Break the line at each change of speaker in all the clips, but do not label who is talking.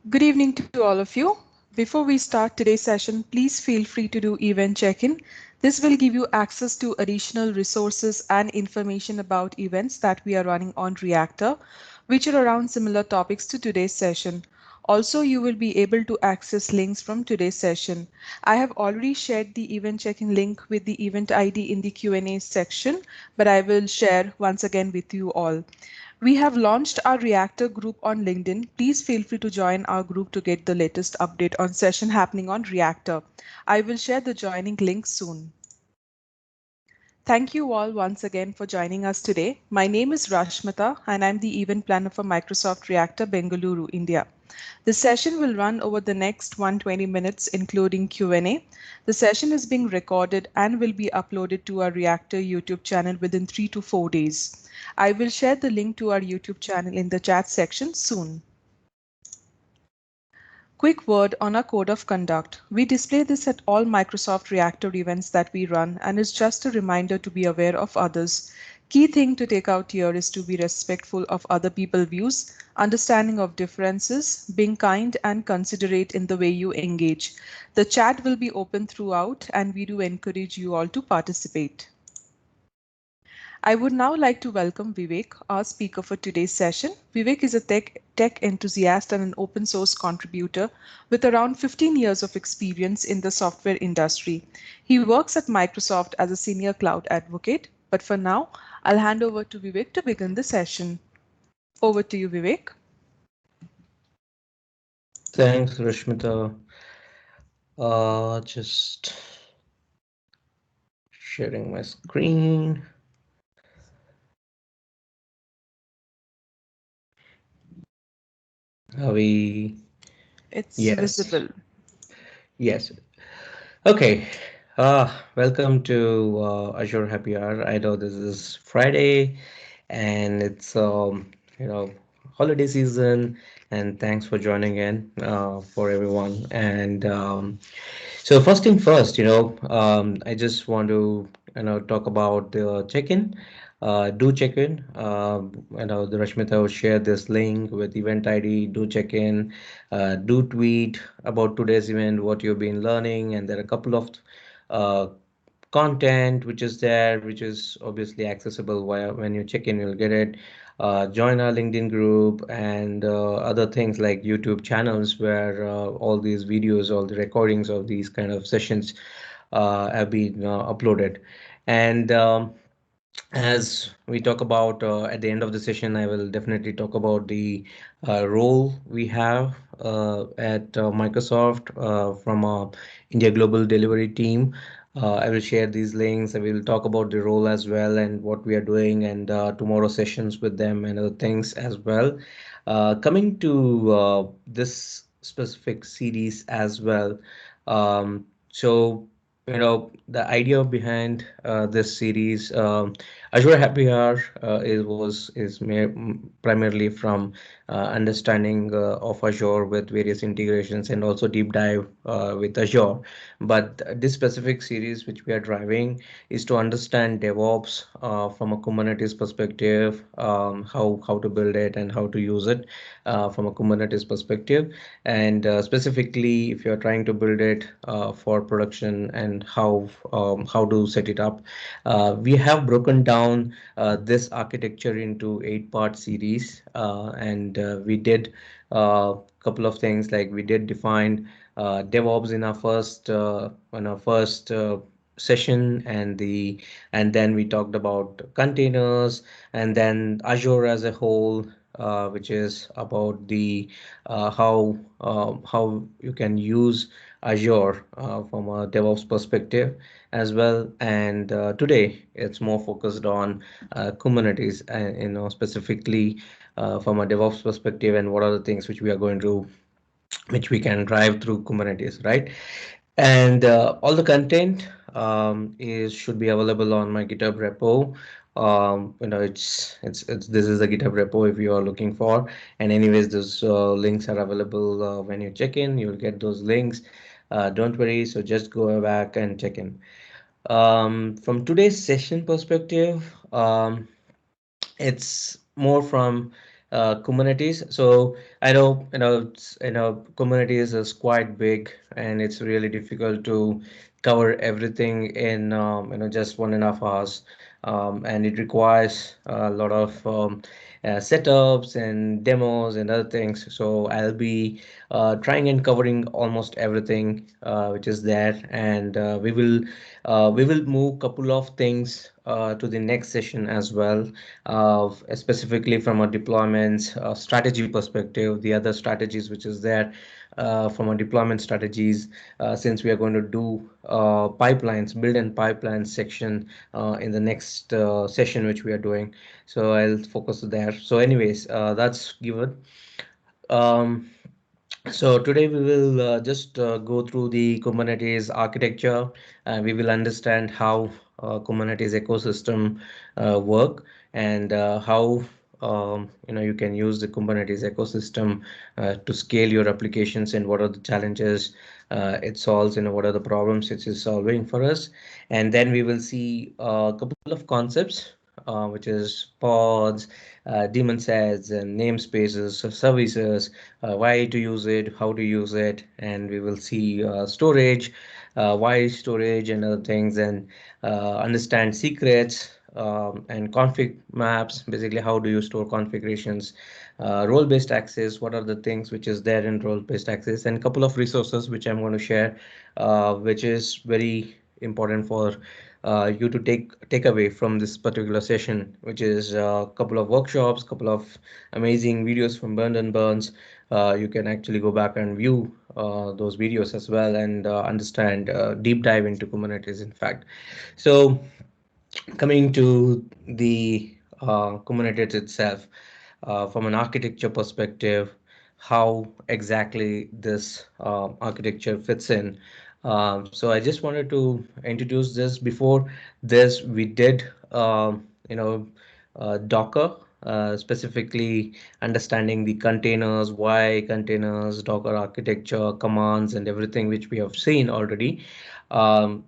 Good evening to all of you. Before we start today's session, please feel free to do event check-in. This will give you access to additional resources and information about events that we are running on Reactor, which are around similar topics to today's session. Also, you will be able to access links from today's session. I have already shared the event check-in link with the event ID in the Q&A section, but I will share once again with you all. We have launched our Reactor group on LinkedIn. Please feel free to join our group to get the latest update on session happening on Reactor. I will share the joining link soon. Thank you all once again for joining us today. My name is Rashmita and I'm the event planner for Microsoft Reactor Bengaluru, India. The session will run over the next 120 minutes, including Q&A. The session is being recorded and will be uploaded to our Reactor YouTube channel within 3 to 4 days. I will share the link to our YouTube channel in the chat section soon. Quick word on our code of conduct. We display this at all Microsoft Reactor events that we run, and it's just a reminder to be aware of others. Key thing to take out here is to be respectful of other people's views, understanding of differences, being kind and considerate in the way you engage. The chat will be open throughout, and we do encourage you all to participate. I would now like to welcome Vivek, our speaker for today's session. Vivek is a tech enthusiast and an open source contributor with around 15 years of experience in the software industry. He works at Microsoft as a senior cloud advocate, but for now, I'll hand over to Vivek to begin the session. Over to you, Vivek.
Thanks, Rashmita. Just sharing my screen. Are we?
It's
Yes.
visible.
Yes. Okay. Welcome to Azure Happy Hour. I know this is Friday and it's holiday season, and thanks for joining in for everyone. And so first thing first, I just want to talk about the check-in. Do check in. The Rashmita will share this link with event ID. Do check in. Do tweet about today's event, what you've been learning, and there are a couple of uh, content which is there, which is obviously accessible via when you check in, you'll get it. Join our LinkedIn group and other things like YouTube channels where all these videos, all the recordings of these kind of sessions have been uploaded. And as we talk about at the end of the session, I will definitely talk about the role we have at Microsoft from our India Global Delivery team. I will share these links. I will talk about the role as well and what we are doing, and tomorrow sessions with them and other things as well. Coming to this specific series as well. So the idea behind this series, Azure Happy Hour is primarily from understanding of Azure with various integrations and also deep dive with Azure. But this specific series which we are driving is to understand DevOps from a Kubernetes perspective, how to build it and how to use it from a Kubernetes perspective, and specifically if you're trying to build it for production and how to set it up. We have broken down this architecture into 8-part series, and we did a couple of things, like we did define DevOps in our first session, and then we talked about containers, and then Azure as a whole, which is about the how you can use Azure from a DevOps perspective as well. And today it's more focused on Kubernetes, and specifically from a DevOps perspective, and what are the things which we are going to which we can drive through Kubernetes, right? And all the content is should be available on my GitHub repo. It's this is the GitHub repo if you are looking for. And anyways, those links are available when you check in. You'll get those links. Don't worry. So just go back and check in. From today's session perspective, it's more from Kubernetes. So I know, Kubernetes is quite big, and it's really difficult to cover everything in just 1.5 hours, and it requires a lot of setups and demos and other things. So I'll be trying and covering almost everything which is there, and we will move couple of things to the next session as well, specifically from a deployment strategy perspective, the other strategies which is there from a deployment strategies, since we are going to do pipelines, build and pipeline section in the next session which we are doing. So I'll focus there. So anyways, that's given. Um, so today we will just go through the Kubernetes architecture, and we will understand how Kubernetes ecosystem work, and how you can use the Kubernetes ecosystem to scale your applications, and what are the challenges it solves, and what are the problems it is solving for us. And then we will see a couple of concepts, which is pods, daemon sets, and namespaces, services, why to use it, how to use it, and we will see storage, why storage and other things, and understand secrets, and config maps, basically how do you store configurations, role-based access, what are the things which is there in role-based access, and a couple of resources which I'm going to share, which is very important for you to take away from this particular session, which is a couple of workshops, couple of amazing videos from Burn and Burns. You can actually go back and view those videos as well, and understand, deep dive into Kubernetes, in fact. So coming to the Kubernetes itself, from an architecture perspective, how exactly this architecture fits in. So I just wanted to introduce this. Before this, we did, Docker, specifically understanding the containers, why containers, Docker architecture, commands, and everything which we have seen already. Um,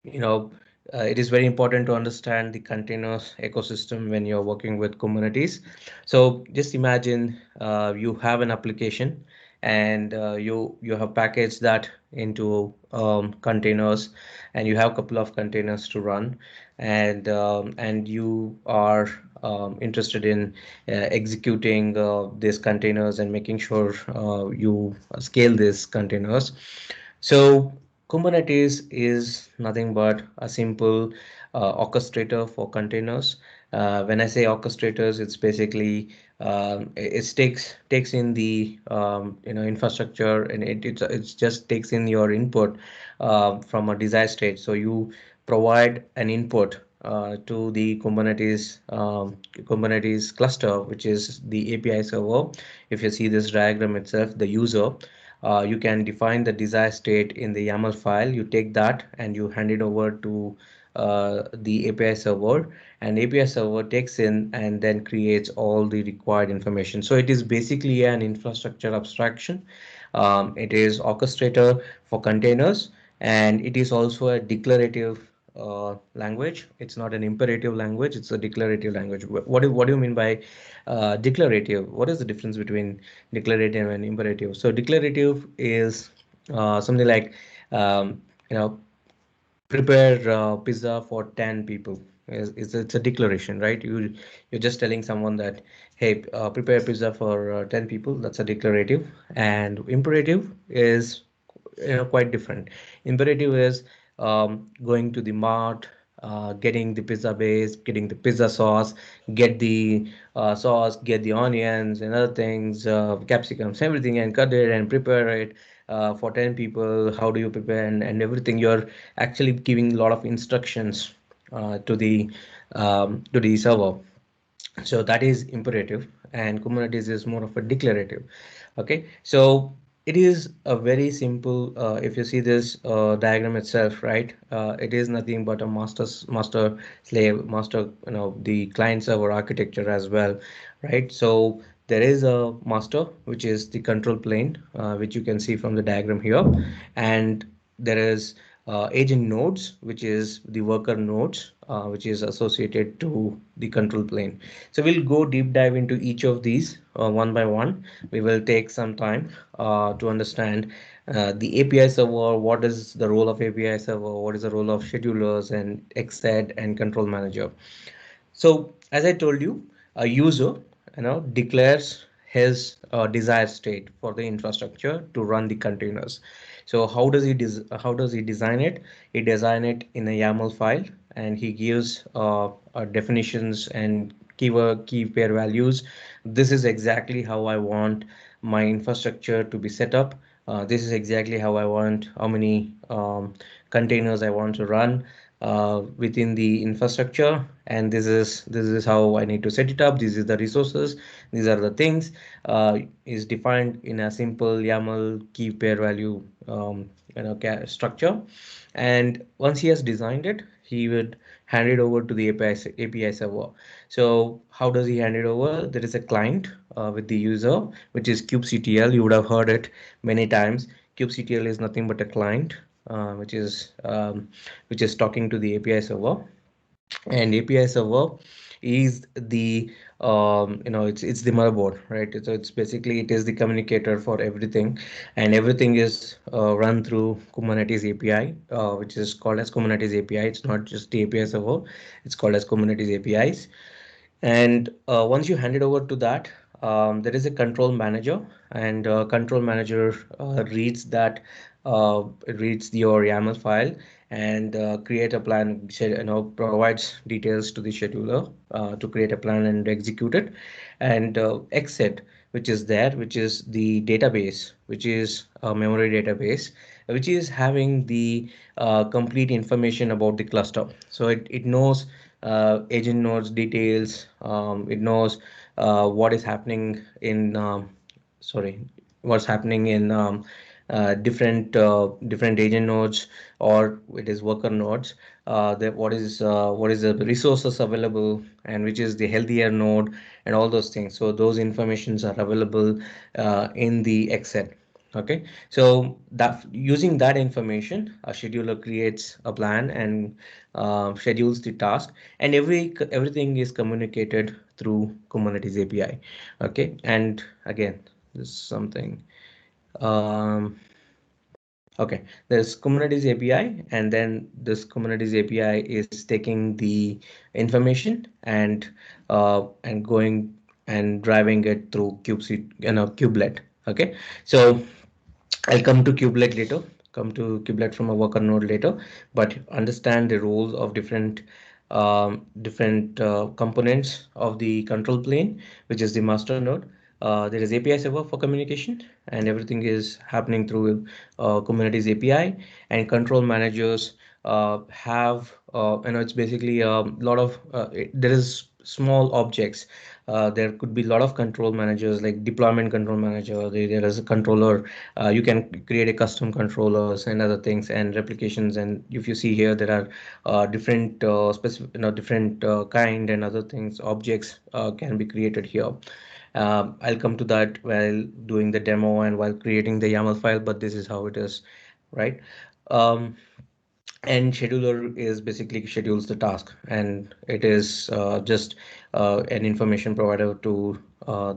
you know, it is very important to understand the containers ecosystem when you're working with Kubernetes. So just imagine you have an application, and you have packaged that into containers, and you have a couple of containers to run, and you are interested in executing these containers and making sure you scale these containers. So Kubernetes is nothing but a simple orchestrator for containers. When I say orchestrators, it's basically, it takes in the infrastructure, and it just takes in your input from a desired state. So you provide an input to the Kubernetes cluster, which is the API server. If you see this diagram itself, the user, you can define the desired state in the YAML file. You take that and you hand it over to the API server, and API server takes in and then creates all the required information. So it is basically an infrastructure abstraction. It is orchestrator for containers, and it is also a declarative language. It's not an imperative language, it's a declarative language. What do you mean by declarative? What is the difference between declarative and imperative? So declarative is something like, um, you know prepare pizza for 10 people. It's a declaration, right? You're just telling someone that, hey, prepare pizza for 10 people. That's a declarative. And imperative is quite different. Imperative is going to the mart, getting the pizza base, getting the pizza sauce, get the sauce, get the onions and other things, capsicums, everything, and cut it and prepare it for 10 people. How do you prepare, and everything. You're actually giving a lot of instructions to the server. So that is imperative, and Kubernetes is more of a declarative. Okay, so it is a very simple, if you see this diagram itself, right, it is nothing but a master slave master, the client server architecture as well, right? So there is a master, which is the control plane, which you can see from the diagram here, and there is agent nodes, which is the worker nodes, which is associated to the control plane. So we'll go deep dive into each of these one by one. We will take some time to understand the API server, what is the role of API server, what is the role of schedulers and XSED and control manager. So as I told you, a user, declares his desired state for the infrastructure to run the containers. So how does he design it? He design it in a YAML file, and he gives definitions and keyword key pair values. This is exactly how I want my infrastructure to be set up. This is exactly how I want how many containers I want to run within the infrastructure, and this is how I need to set it up. This is the resources, these are the things, is defined in a simple YAML key pair value structure. And once he has designed it, he would hand it over to the API server. So how does he hand it over? There is a client with the user, which is kubectl. You would have heard it many times. Kubectl is nothing but a client, which is talking to the API server. And API server is the it's the motherboard, right? So it's basically it is the communicator for everything, and everything is run through Kubernetes API, which is called as Kubernetes API. It's not just the API server; it's called as Kubernetes APIs. And once you hand it over to that, there is a control manager, and control manager reads your YAML file and create a plan. Provides details to the scheduler to create a plan and execute it. And exit, which is there, which is the database, which is a memory database, which is having the complete information about the cluster. So it knows agent nodes details. It knows what is happening in sorry what's happening in different agent nodes, or it is worker nodes. What is the resources available, and which is the healthier node, and all those things. So those informations are available in the Excel. Okay, so that using that information, a scheduler creates a plan and schedules the task, and everything is communicated through Kubernetes API. Okay, and again, this is something. Um, okay, there's Kubernetes API, and then this Kubernetes API is taking the information and going and driving it through kubelet. Okay, so I'll come to kubelet later, come to kubelet from a worker node later, but understand the roles of different components of the control plane, which is the master node. There is API server for communication, and everything is happening through Kubernetes API. And control managers it's basically a lot of there is small objects. There could be a lot of control managers, like deployment control manager. There is a controller. You can create a custom controllers and other things and replications. And if you see here, there are different specific, different kind and other things. Objects can be created here. I'll come to that while doing the demo and while creating the YAML file, but this is how it is, right? Um, and scheduler is basically schedules the task, and it is just an information provider to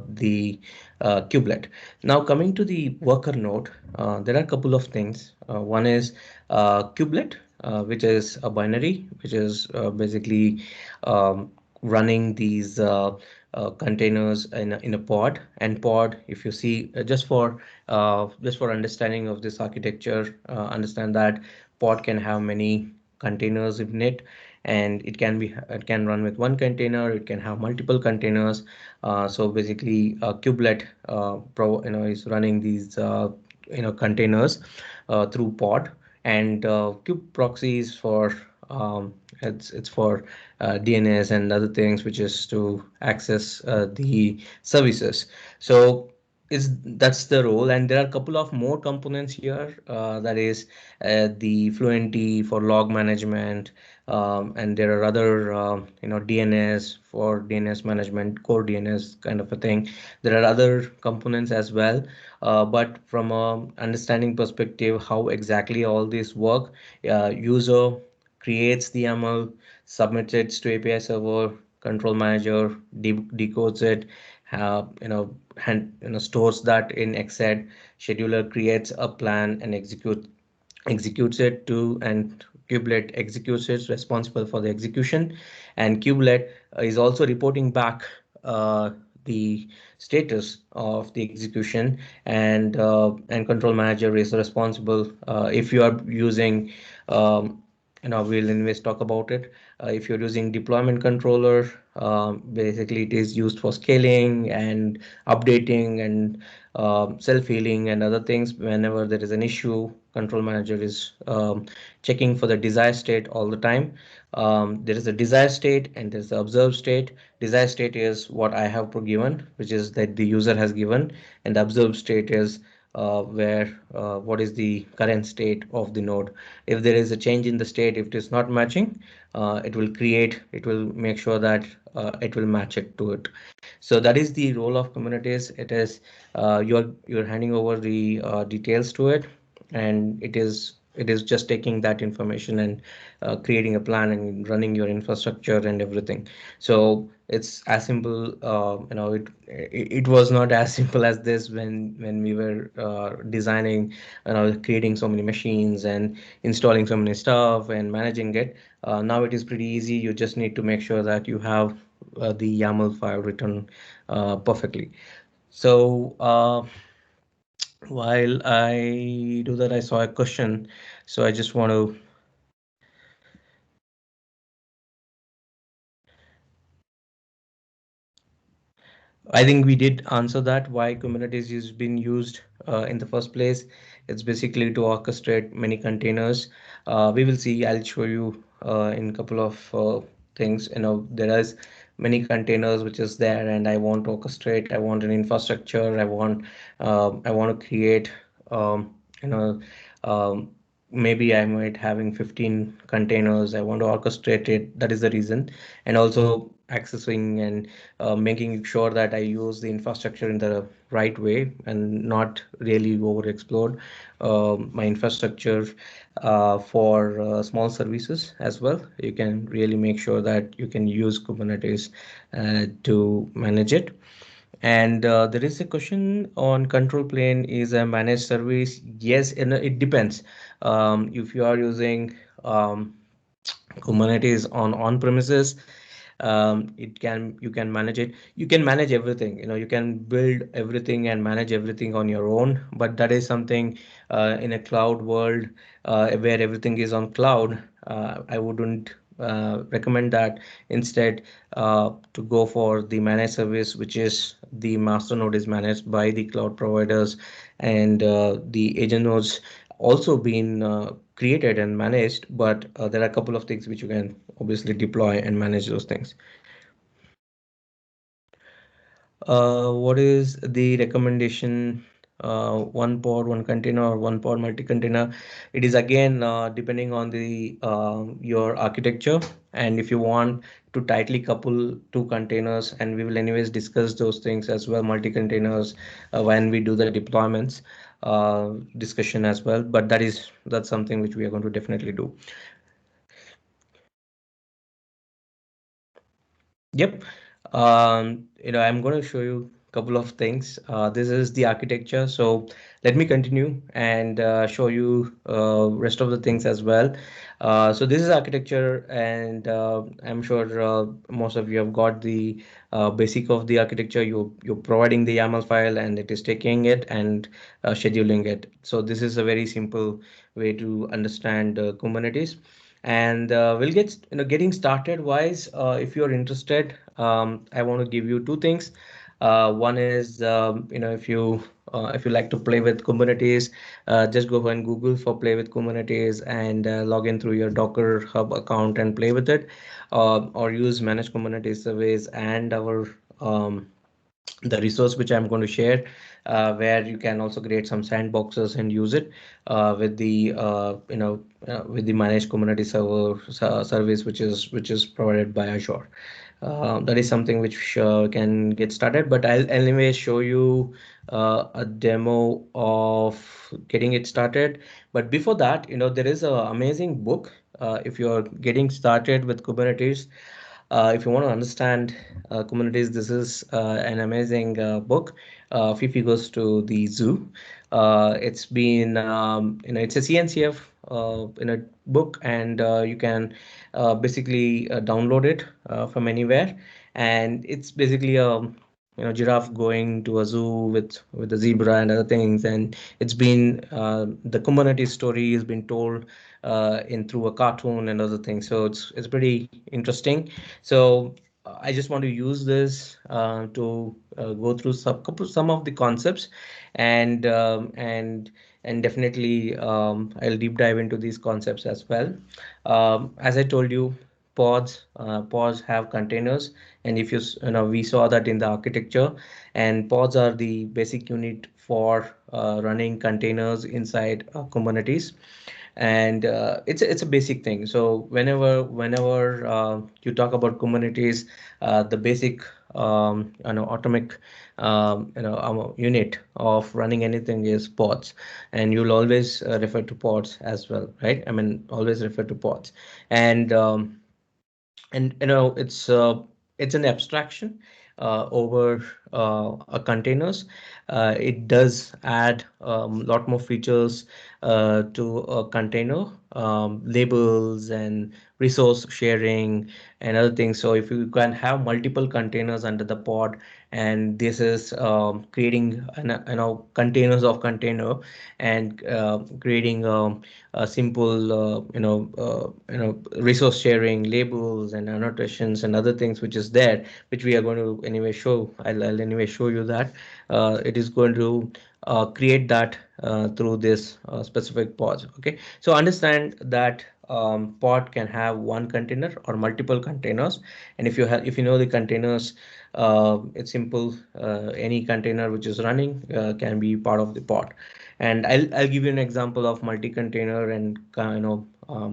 the kubelet. Now coming to the worker node, there are a couple of things. One is kubelet, which is a binary, which is basically running these containers in a pod. And pod, if you see, just for understanding of this architecture, understand that pod can have many containers in it, and it can run with one container, it can have multiple containers. So basically kubelet is running these containers through pod. And kube proxies for it's for DNS and other things, which is to access the services. So that's the role, and there are a couple of more components here. That is the Fluentty for log management, and there are other DNS for DNS management, core DNS kind of a thing. There are other components as well, but from a understanding perspective, how exactly all these work, user creates the YAML, submits it to API server, control manager decodes it, stores that in Xed, scheduler creates a plan and executes it to, and kubelet executes it, responsible for the execution, and kubelet is also reporting back the status of the execution, and control manager is responsible if you are using we'll anyways talk about it. If you're using deployment controller, basically it is used for scaling and updating and self-healing and other things. Whenever there is an issue, control manager is checking for the desired state all the time. There is a desired state and there's the observed state. Desired state is what I have given, which is that the user has given, and the observed state is where what is the current state of the node. If there is a change in the state, if it is not matching, it will make sure that it will match it to it. So that is the role of Kubernetes. It is you're handing over the details to it, and it is just taking that information and creating a plan and running your infrastructure and everything. So it's as simple. It was not as simple as this when we were designing, creating so many machines and installing so many stuff and managing it. Now it is pretty easy. You just need to make sure that you have the YAML file written perfectly. So while I do that, I saw a question. So I just want to I think we did answer that why Kubernetes is being used in the first place. It's basically to orchestrate many containers. We will see. I'll show you in a couple of things. There is many containers which is there, and I want to orchestrate. I want an infrastructure. I want to create. You know. Um, Maybe I might having 15 containers. I want to orchestrate it. That is the reason, and also accessing and making sure that I use the infrastructure in the right way and not really over explode my infrastructure for small services as well. You can really make sure that you can use Kubernetes to manage it. And there is a question on control plane is a managed service. Yes, and it depends. If you are using Kubernetes on premises, it can you can manage it. You can manage everything. You can build everything and manage everything on your own. But that is something in a cloud world where everything is on cloud. I wouldn't recommend that. Instead, to go for the managed service, which is the master node is managed by the cloud providers, and the agent nodes also been created and managed, but there are a couple of things which you can obviously deploy and manage those things. What is the recommendation? One pod, one container, or one pod multi-container? It is again depending on the your architecture, and if you want to tightly couple two containers, and we will anyways discuss those things as well, multi-containers, when we do the deployments discussion as well. But that's something which we are going to definitely do. Yep. I'm going to show you a couple of things. This is the architecture. So let me continue and show you rest of the things as well. So this is architecture, and I'm sure most of you have got the basic of the architecture. You're providing the YAML file, and it is taking it and scheduling it. So this is a very simple way to understand Kubernetes. And we'll getting started wise. If you're interested, I want to give you two things. One is if you like to play with Kubernetes, just go and Google for play with Kubernetes and log in through your Docker Hub account and play with it, or use managed Kubernetes surveys and our the resource which I'm going to share, where you can also create some sandboxes and use it with the with the managed Kubernetes service which is provided by Azure. That is something which can get started, but I'll anyway show you a demo of getting it started. But before that, there is an amazing book if you're getting started with Kubernetes. If you want to understand Kubernetes, this is an amazing book. Fifi goes to the zoo. It's been, it's a CNCF in a book, and you can basically download it from anywhere. And it's basically a giraffe going to a zoo with a zebra and other things, and it's been the Kubernetes story has been told in through a cartoon and other things. So it's pretty interesting. So I just want to use this to go through some of the concepts, and definitely I'll deep dive into these concepts as well. As I told you, pods have containers, and if we saw that in the architecture, and pods are the basic unit for running containers inside Kubernetes. And it's a basic thing. So whenever you talk about Kubernetes, the basic atomic unit of running anything is pods, and you'll always refer to pods as well, right? I mean, always refer to pods. And and it's an abstraction over a containers. It does add a lot more features to a container, labels and resource sharing and other things. So if you can have multiple containers under the pod, and this is creating containers of container, and creating a simple resource sharing, labels and annotations and other things which is there, which we are going to anyway show. I'll anyway show you that it is going to create that through this specific pods. Okay, so understand that pod can have one container or multiple containers. And if you know the containers, it's simple. Any container which is running can be part of the pod. And I'll give you an example of multi-container and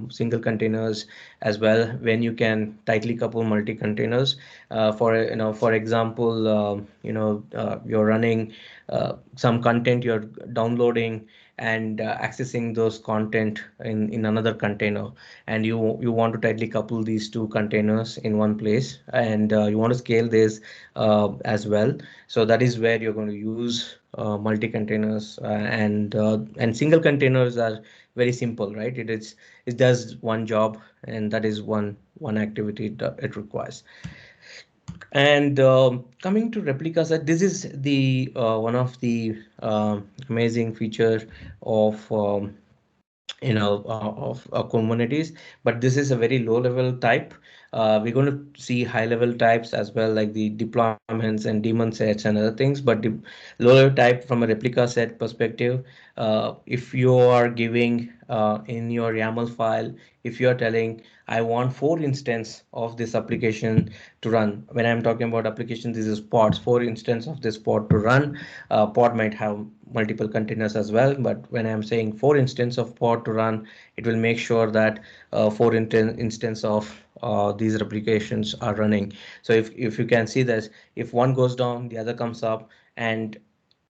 single containers as well, when you can tightly couple multi-containers. For example, you're running some content, you're downloading and accessing those content in another container, and you want to tightly couple these two containers in one place, and you want to scale this as well. So that is where you're going to use multi-containers, and single containers are very simple, right? It does one job, and that is one activity it requires. And coming to replicas, this is the one of the amazing feature of of communities. But this is a very low level type. We're going to see high level types as well, like the deployments and daemon sets and other things. But the low level type from a replica set perspective, if you are giving in your YAML file, if you are telling I want 4 instance of this application to run. When I'm talking about application, this is pods, 4 instance of this pod to run. Pod might have multiple containers as well, but when I'm saying 4 instance of pod to run, it will make sure that instance of these replications are running. So if you can see this, if one goes down, the other comes up, and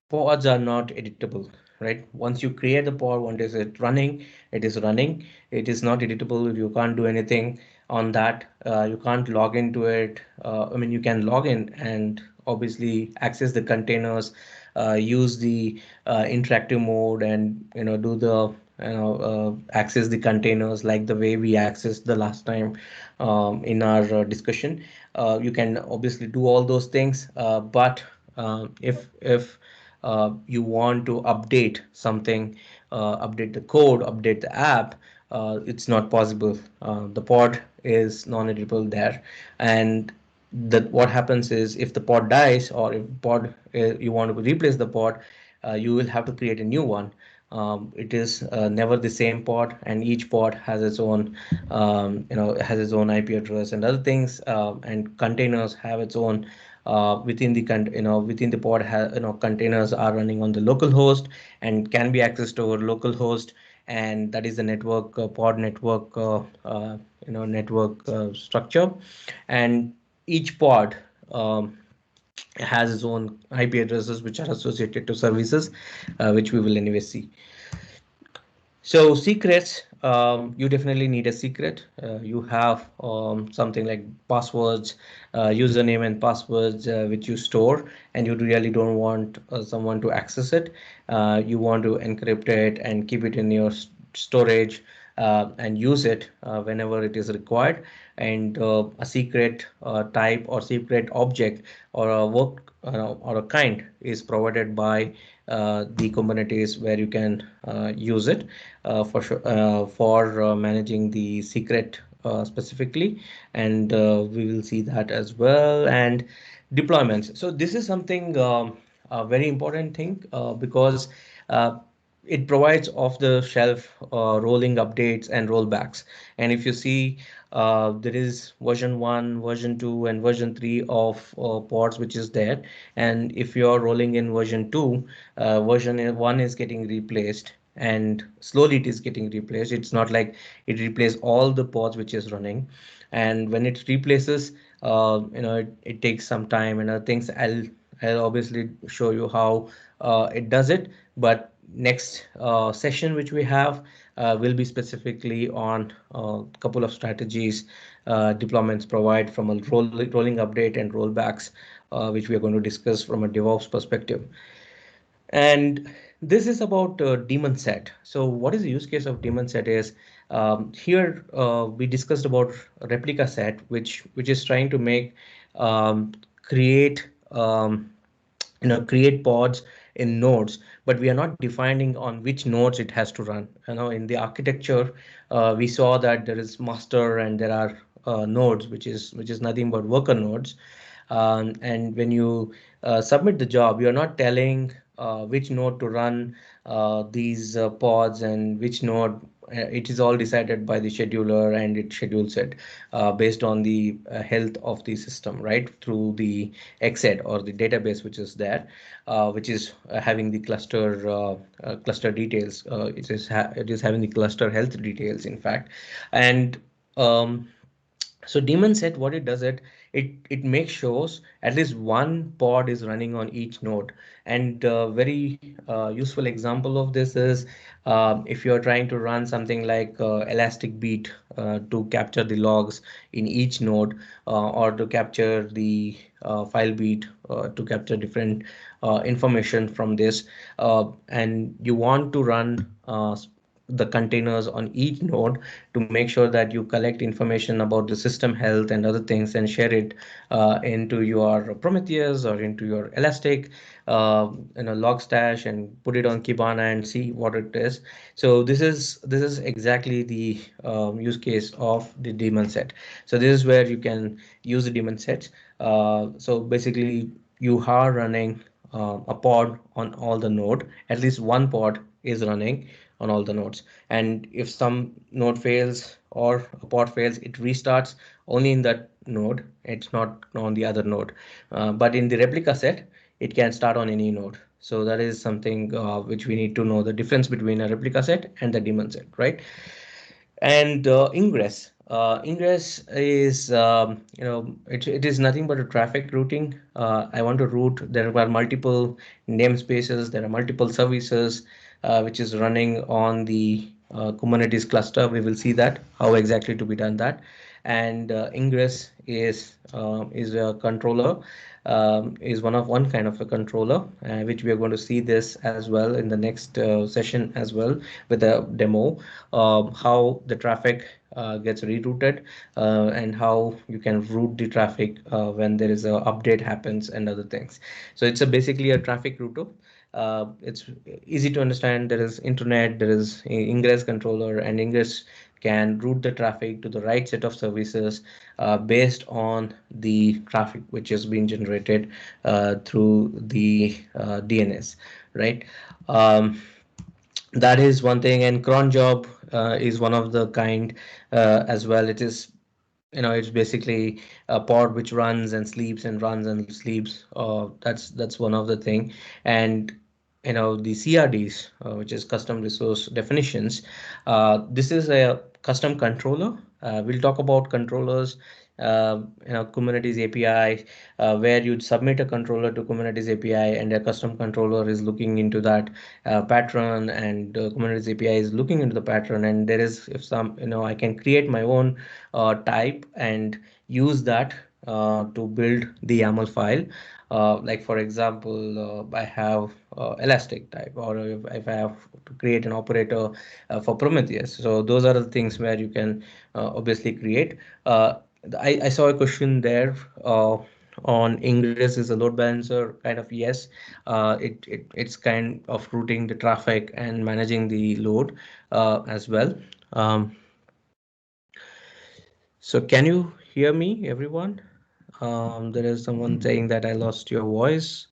pods are not editable, right? Once you create the pod, once it running, it is running. It is not editable. You can't do anything on that. You can't log into it. I mean, you can log in and obviously access the containers, use the interactive mode, and do the access the containers like the way we accessed the last time in our discussion. You can obviously do all those things, but if you want to update something, update the code, update the app, it's not possible. The pod is non-editable there, and that what happens is, if the pod dies, or if pod you want to replace the pod, you will have to create a new one. It is never the same pod, and each pod has its own has its own IP address and other things, and containers have its own within the within the pod containers are running on the local host and can be accessed over local host, and that is the network pod network network structure. And each pod has its own IP addresses which are associated to services, which we will anyway see. So secrets, you definitely need a secret. You have something like passwords, username and passwords which you store, and you really don't want someone to access it. You want to encrypt it and keep it in your storage and use it whenever it is required. And a secret type or secret object or a work or a kind is provided by the Kubernetes where you can use it for managing the secret specifically, and we will see that as well. And deployments. So this is something a very important thing because uh, it provides off-the-shelf rolling updates and rollbacks. And if you see, there is version 1, version 2, and version 3 of pods which is there. And if you are rolling in version 2, version 1 is getting replaced, and slowly it is getting replaced. It's not like it replaces all the pods which is running. And when it replaces, it takes some time and other things. I'll obviously show you how it does it, but next session which we have will be specifically on a couple of strategies deployments provide from a rolling update and rollbacks, which we are going to discuss from a DevOps perspective. And this is about daemon set. So what is the use case of daemon set is, here we discussed about replica set, which is trying to make create create pods in nodes, but we are not defining on which nodes it has to run. In the architecture, we saw that there is master and there are nodes, which is nothing but worker nodes. And when you submit the job, you're not telling which node to run these pods and which node. It is all decided by the scheduler, and it schedules it based on the health of the system, right? Through the XED or the database which is there, which is having the cluster details. It is having the cluster health details, in fact. And so daemon set, what it does, it makes shows at least one pod is running on each node. And very useful example of this is, if you're trying to run something like elastic beat to capture the logs in each node, or to capture the file beat to capture different information from this, and you want to run the containers on each node to make sure that you collect information about the system health and other things and share it into your Prometheus or into your Elastic Logstash, and put it on Kibana and see what it is. So this is exactly the use case of the daemon set. So this is where you can use the daemon sets. So basically, you are running a pod on all the node. At least one pod is running on all the nodes. And if some node fails or a pod fails, it restarts only in that node. It's not on the other node. But in the replica set, it can start on any node. So that is something which we need to know, the difference between a replica set and the daemon set, right? And ingress. Ingress is, it is nothing but a traffic routing. I want to route. There are multiple namespaces. There are multiple services which is running on the Kubernetes cluster. We will see that how exactly to be done that. And ingress is a controller, is one kind of a controller, which we are going to see this as well in the next session as well, with a demo, how the traffic gets rerouted, and how you can route the traffic when there is a update happens and other things. So it's basically a traffic router. It's easy to understand. There is internet, there is ingress controller, and ingress can route the traffic to the right set of services based on the traffic which is being generated through the DNS, right? Um, that is one thing. And cron job is one of the kind as well. It is it's basically a pod which runs and sleeps and runs and sleeps. That's one of the thing. And the CRDs, which is custom resource definitions. This is a custom controller. We'll talk about controllers. Kubernetes API, where you'd submit a controller to Kubernetes API, and a custom controller is looking into that pattern, and Kubernetes API is looking into the pattern. And there is, if some, I can create my own type and use that to build the YAML file. Like for example, I have Elastic type, or if I have to create an operator for Prometheus. So those are the things where you can obviously create. I saw a question there on Ingress is a load balancer. Kind of, yes. It's kind of routing the traffic and managing the load as well. Um, so can you hear me, everyone? There is someone saying that I lost your voice.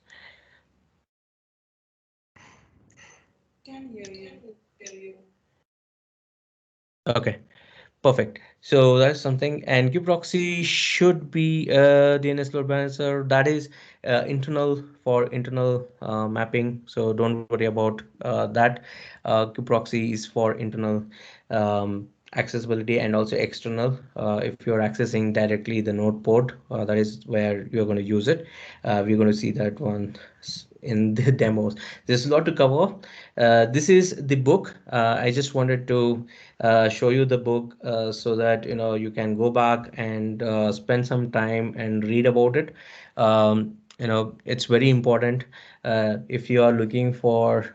Okay, perfect. So that's something, and kubeproxy should be DNS load balancer. That is internal for internal mapping. So don't worry about that. Kubeproxy is for internal accessibility and also external. If you're accessing directly the node port, that is where you're going to use it. We're going to see that one in the demos. There's a lot to cover. This is the book. I just wanted to show you the book so that you can go back and spend some time and read about it. It's very important if you are looking for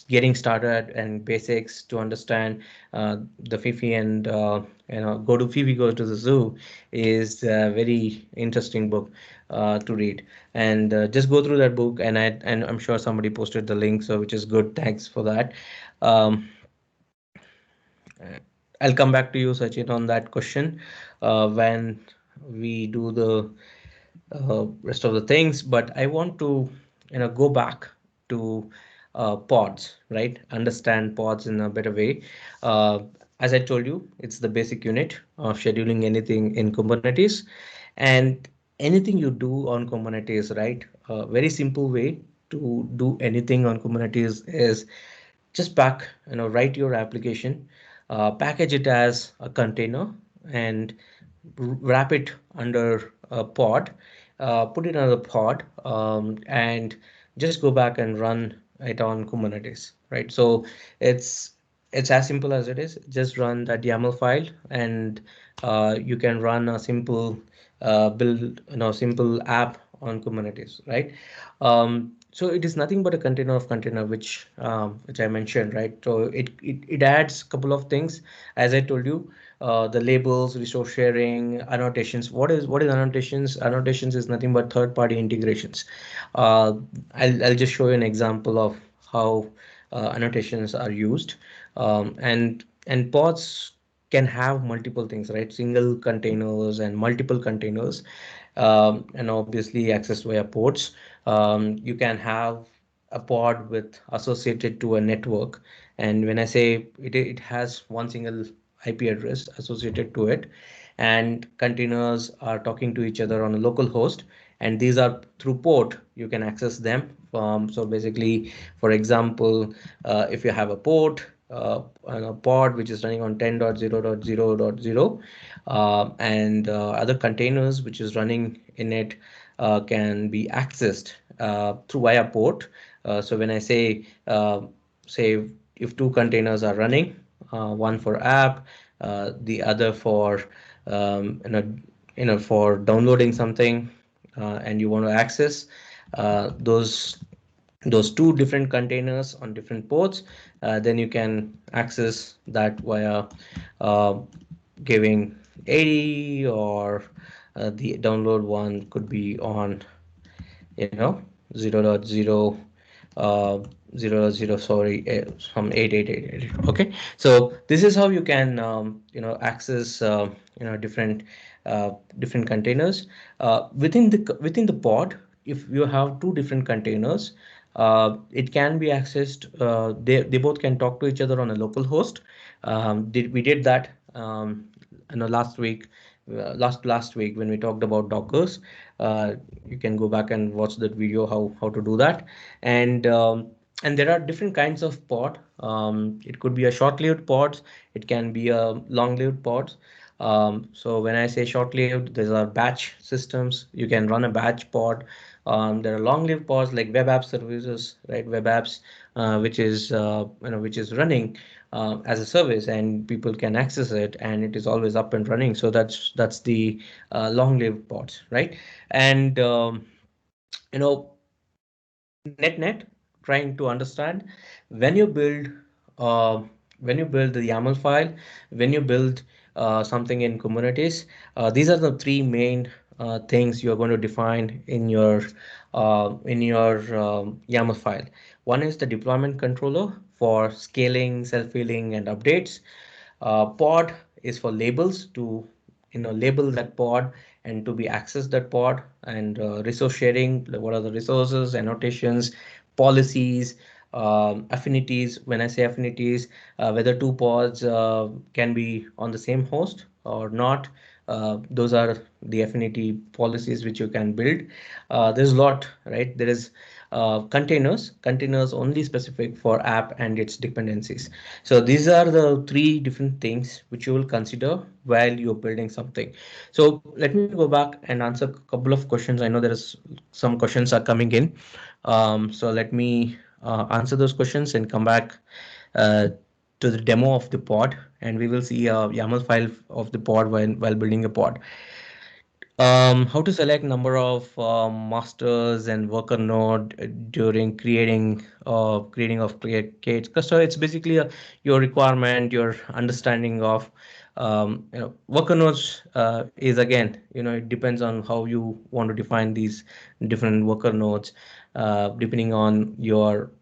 getting started and basics to understand the Fifi, and go to Fifi, go to the zoo is a very interesting book to read. And just go through that book, and I'm sure somebody posted the link, so which is good. Thanks for that. um, I'll come back to you, Sachin, on that question when we do the rest of the things. But I want to, go back to pods, right? Understand pods in a better way. Uh, as I told you, it's the basic unit of scheduling anything in Kubernetes, and anything you do on Kubernetes, right? A very simple way to do anything on Kubernetes is just write your application, package it as a container, and wrap it under a pod, put it on a pod, and just go back and run it on Kubernetes, right? So it's it's as simple as it is. Just run that YAML file, and you can run a simple build, simple app on Kubernetes, right? So it is nothing but a container of container, which I mentioned, right? So it adds a couple of things, as I told you, the labels, resource sharing, annotations. What is annotations? Annotations is nothing but third-party integrations. Uh, I'll just show you an example of how annotations are used, and pods can have multiple things, right? Single containers and multiple containers, and obviously accessed via ports. You can have a pod with associated to a network, and when I say it has one single IP address associated to it, and containers are talking to each other on a local host, and these are through port you can access them. So basically, for example, if you have a port and a pod which is running on 10.0.0.0, and other containers which is running in it can be accessed through via port. So when I say if two containers are running, one for app, the other for um, you know for downloading something, and you want to access those two different containers on different ports, then you can access that via uh, giving 80, or the download one could be on, you know 0.0 uh 0.0, sorry, from 8888. Okay, so this is how you can access different containers within the pod. If you have two different containers, it can be accessed. They both can talk to each other on a local host. We did that last week when we talked about Dockers. Uh, you can go back and watch that video how to do that. And and there are different kinds of pod. It could be a short-lived pods. It can be a long-lived pods. So when I say short-lived, these are batch systems. You can run a batch pod. There are long-lived pods like web app services, right? Web apps, which is running as a service, and people can access it, and it is always up and running. So that's the long-lived pods, right? And you know, net trying to understand when you build uh, the YAML file, when you build something in Kubernetes, these are the three main things you are going to define in your YAML file. One is the deployment controller for scaling, self-healing, and updates. Pod is for labels to label that pod and to be access that pod, and resource sharing, like what are the resources, annotations, policies, affinities. When I say affinities, whether two pods can be on the same host or not. Those are the affinity policies which you can build. There's a lot, right? There is containers only specific for app and its dependencies. So these are the three different things which you will consider while you're building something. So let me go back and answer a couple of questions. I know there is some questions are coming in. So let me answer those questions and come back uh, to the demo of the pod, and we will see a YAML file of the pod while building a pod. How to select number of masters and worker node during creating of create. So it's basically your requirement, your understanding of worker nodes is, again, it depends on how you want to define these different worker nodes, depending on your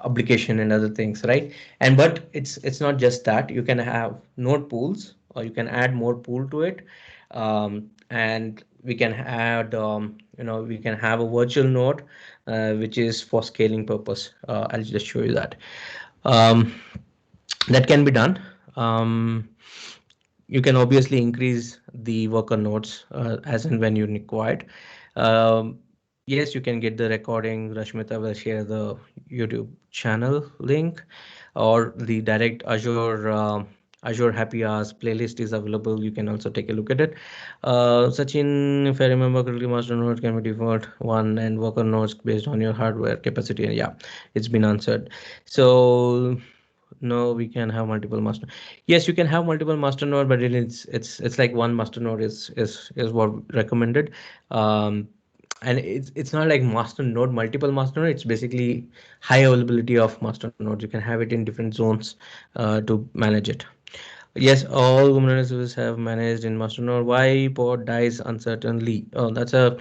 application and other things, right? And but it's not just that. You can have node pools, or you can add more pool to it. And we can add we can have a virtual node which is for scaling purpose. I'll just show you that. um, that can be done. You can obviously increase the worker nodes as and when you required. um, yes, you can get the recording. Rashmita will share the YouTube channel link, or the direct Azure Happy Hours playlist is available. You can also take a look at it. Sachin, if I remember correctly, master node can be default one, and worker nodes based on your hardware capacity. And yeah, it's been answered. So no, we can have multiple master. Yes, you can have multiple master node, but it's like one master node is what recommended. Um, and it's not like master node, multiple master node. It's basically high availability of master nodes. You can have it in different zones to manage it. Yes, all Kubernetes services have managed in Mastodon. Why pod dies uncertainly? Oh, that's a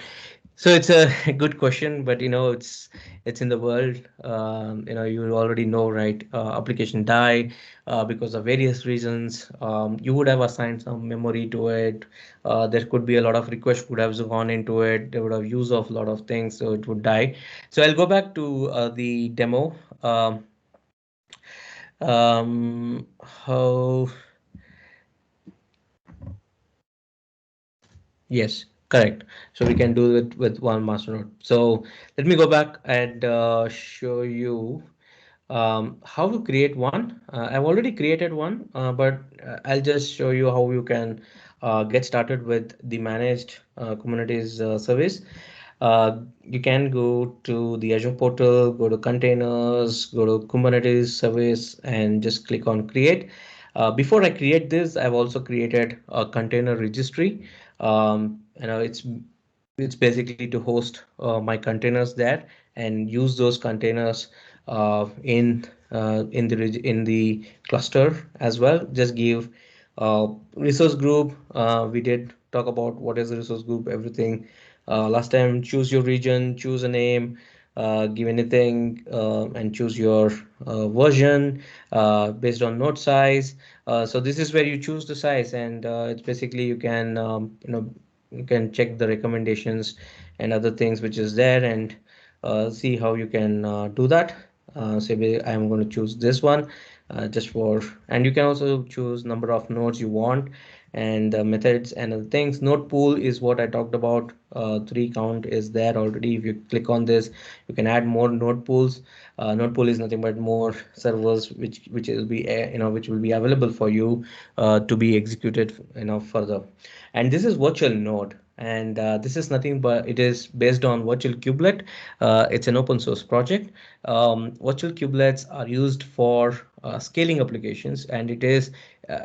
so it's a good question, but it's in the world. You already know, right? Application die because of various reasons. You would have assigned some memory to it. There could be a lot of requests would have gone into it. They would have used of a lot of things, so it would die. So I'll go back to the demo. How Yes, correct. So we can do it with one master node. So let me go back and show you how to create one. I've already created one, but I'll just show you how you can get started with the managed Kubernetes service. You can go to the Azure portal, go to containers, go to Kubernetes service, and just click on create. Before I create this, I've also created a container registry. It's basically to host my containers there and use those containers in the cluster as well. Just give resource group. We did talk about what is the resource group, everything last time. Choose your region, choose a name, give anything, and choose your version based on node size. So this is where you choose the size, and it's basically you can check the recommendations and other things which is there, and see how you can do that. Say I'm going to choose this one just for, and you can also choose number of nodes you want, and methods and other things. Node pool is what I talked about. 3 count is there already. If you click on this, you can add more node pools. Node pool is nothing but more servers which will be which will be available for you to be executed further. And this is virtual node, and this is nothing but it is based on virtual kubelet. It's an open source project. Virtual kubelets are used for scaling applications, and it is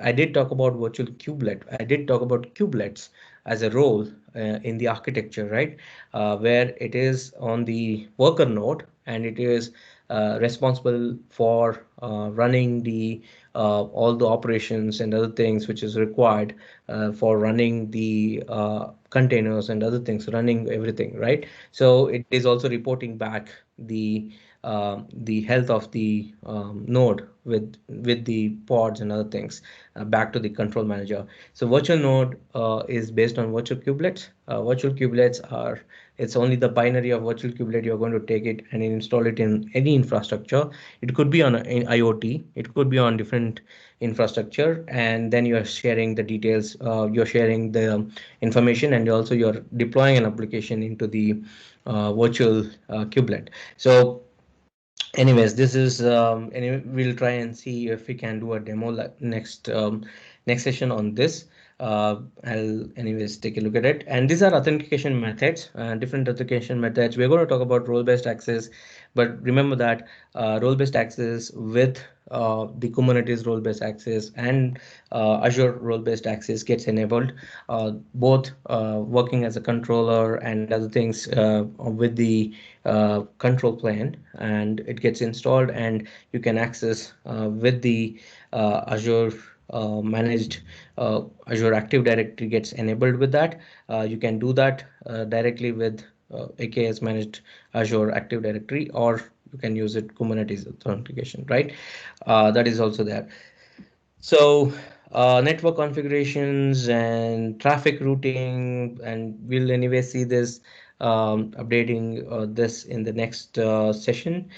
I did talk about virtual kubelet. I did talk about kubelets as a role in the architecture, right? Where it is on the worker node, and it is responsible for running the all the operations and other things which is required for running the containers and other things, running everything, right? So it is also reporting back the health of the node with the pods and other things back to the control manager. So virtual node is based on virtual kubelets. Virtual kubelets are it's only the binary of virtual kubelet. You're going to take it and install it in any infrastructure. It could be on in IoT. It could be on different infrastructure, and then you're sharing the details. You're sharing the information, and also you're deploying an application into the virtual kubelet. So anyways, this is anyway, we'll try and see if we can do a demo next session on this. I'll anyways take a look at it. And these are authentication methods, different authentication methods. We're going to talk about role-based access, but remember that role-based access with the Kubernetes role-based access and Azure role-based access gets enabled, both working as a controller and other things with the control plane, and it gets installed, and you can access with the Azure managed Azure Active Directory gets enabled with that. You can do that directly with AKS managed Azure Active Directory, or you can use it Kubernetes authentication, right? That is also there. So network configurations and traffic routing, and we'll anyway see this updating this in the next session,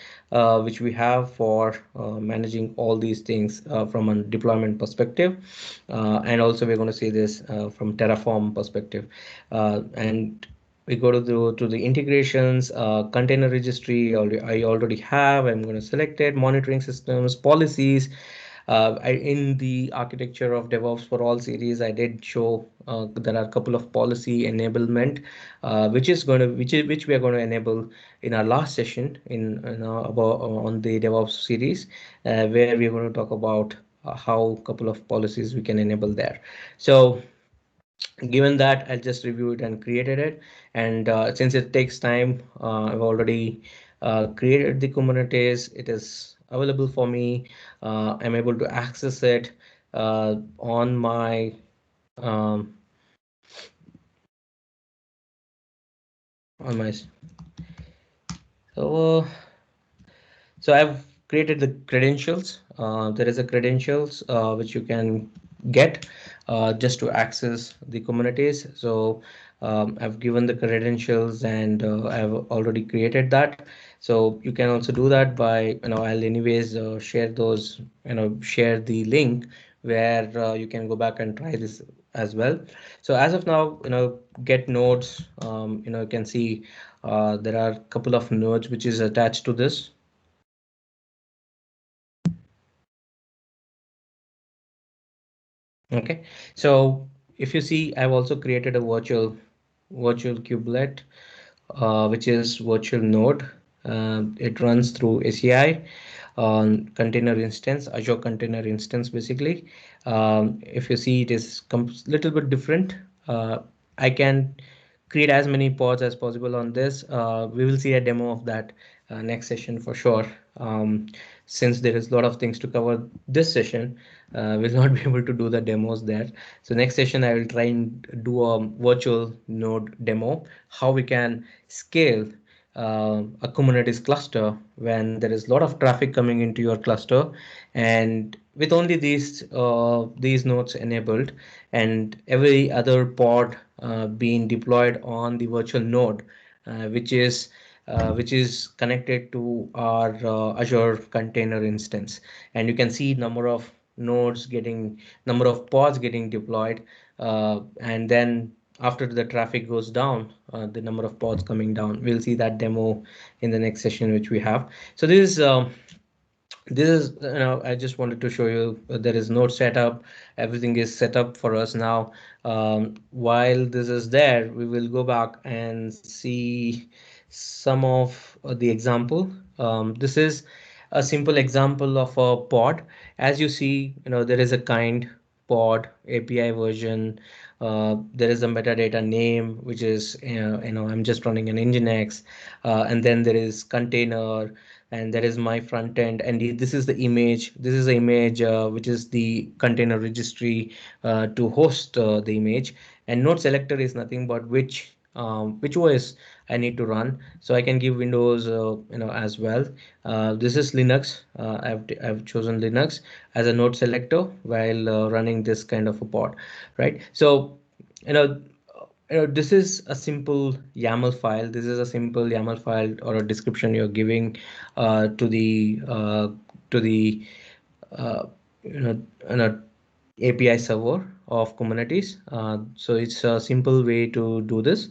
which we have for managing all these things from a deployment perspective. And also we're going to see this from Terraform perspective. And we go to the integrations, container registry. I already have. I'm going to select it. Monitoring systems, policies. In the architecture of DevOps for all series, I did show there are a couple of policy enablement, which we are going to enable in our last session about on the DevOps series, where we are going to talk about how a couple of policies we can enable there. So given that, I'll just review it and created it. And since it takes time, I've already created the Kubernetes. It is available for me. I'm able to access it on my um, on my so so I've created the credentials. There is a credentials which you can get just to access the communities. So I've given the credentials, and I've already created that. So you can also do that by, I'll anyways share those, share the link where you can go back and try this as well. So as of now, get nodes, you can see there are a couple of nodes which is attached to this. Okay, so if you see, I've also created a virtual kubelet, which is virtual node. It runs through ACI on container instance, Azure container instance, basically. If you see, it is little bit different. I can create as many pods as possible on this. We will see a demo of that next session for sure. Since there is a lot of things to cover this session, we'll not be able to do the demos there. So next session, I will try and do a virtual node demo, how we can scale a Kubernetes cluster when there is a lot of traffic coming into your cluster, and with only these nodes enabled, and every other pod being deployed on the virtual node, which is connected to our Azure container instance. And you can see number of nodes getting, number of pods getting deployed, and then after the traffic goes down, the number of pods coming down. We'll see that demo in the next session which we have. So this is, I just wanted to show you, there is node setup. Everything is set up for us now. While this is there, we will go back and see some of the example. This is a simple example of a pod. As you see, there is a kind pod API version. There is a metadata name, which is, I'm just running an Nginx, and then there is container, and there is my front end, and this is the image. This is the image, which is the container registry to host the image. And node selector is nothing but which OS I need to run. So I can give Windows, as well. This is Linux. I've chosen Linux as a node selector while running this kind of a pod, right? So, you know, this is a simple YAML file. This is a simple YAML file or a description you're giving to the uh, you know, API server of Kubernetes. So it's a simple way to do this.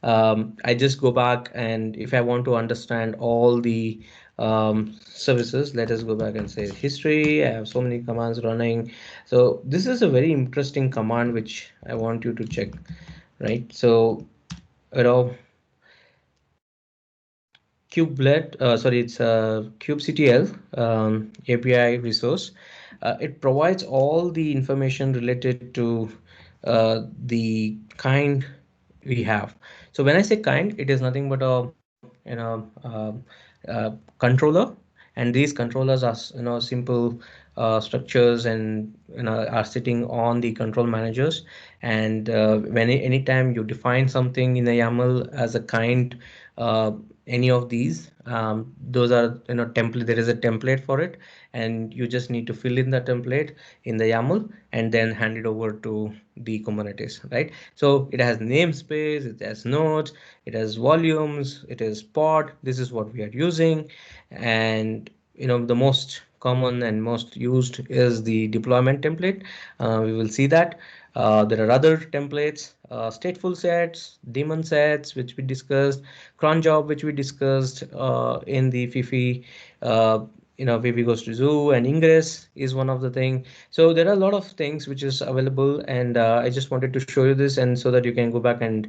I just go back, and if I want to understand all the services, let us go back and say history. I have so many commands running. So this is a very interesting command which I want you to check, right? So, you know, it's kubectl API resource. It provides all the information related to the kind we have. So when I say kind, it is nothing but a, controller, and these controllers are simple structures, and are sitting on the control managers. And when anytime you define something in a YAML as a kind, uh, any of these, those are, template. There is a template for it, and you just need to fill in the template in the YAML and then hand it over to the Kubernetes, right? So it has namespace, it has nodes, it has volumes, it is pod. This is what we are using. And the most common and most used is the deployment template. We will see that. There are other templates, stateful sets, daemon sets, which we discussed, cron job, which we discussed in the Fifi. Fifi goes to zoo, and ingress is one of the thing. So there are a lot of things which is available, and I just wanted to show you this, and so that you can go back and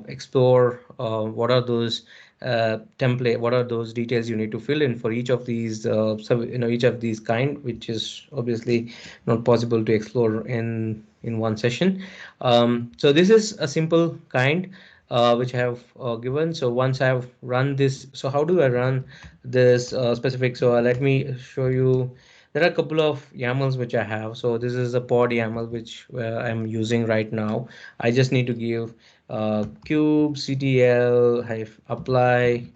explore what are those template, what are those details you need to fill in for each of these, each of these kind, which is obviously not possible to explore in one session. So this is a simple kind which I have given. So once I have run this, so how do I run this specific? So let me show you. There are a couple of YAMLs which I have. So this is a pod YAML which I'm using right now. I just need to give kubectl apply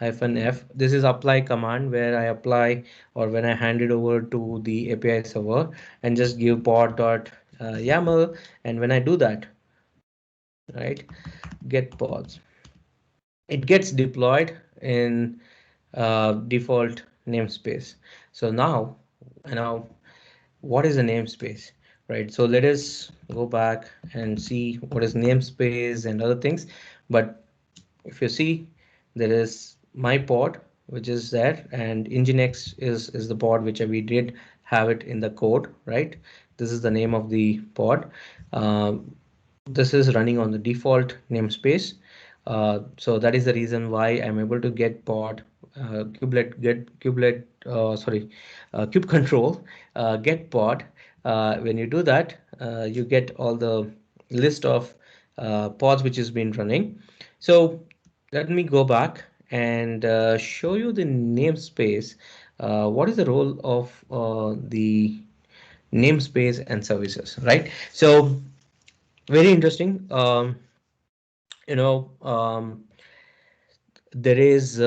-f. This is apply command where I apply, or when I hand it over to the API server, and just give pod dot YAML. And when I do that, right, get pods, it gets deployed in default namespace. So now what is a namespace, right? So let us go back and see what is namespace and other things. But if you see, there is my pod which is there, and Nginx is the pod which we did have it in the code, right? This is the name of the pod. Um, this is running on the default namespace. So that is the reason why I'm able to get pod, kube control, get pod. When you do that, you get all the list of pods which has been running. So let me go back and show you the namespace. What is the role of the namespace and services, right? So very interesting. You know, there is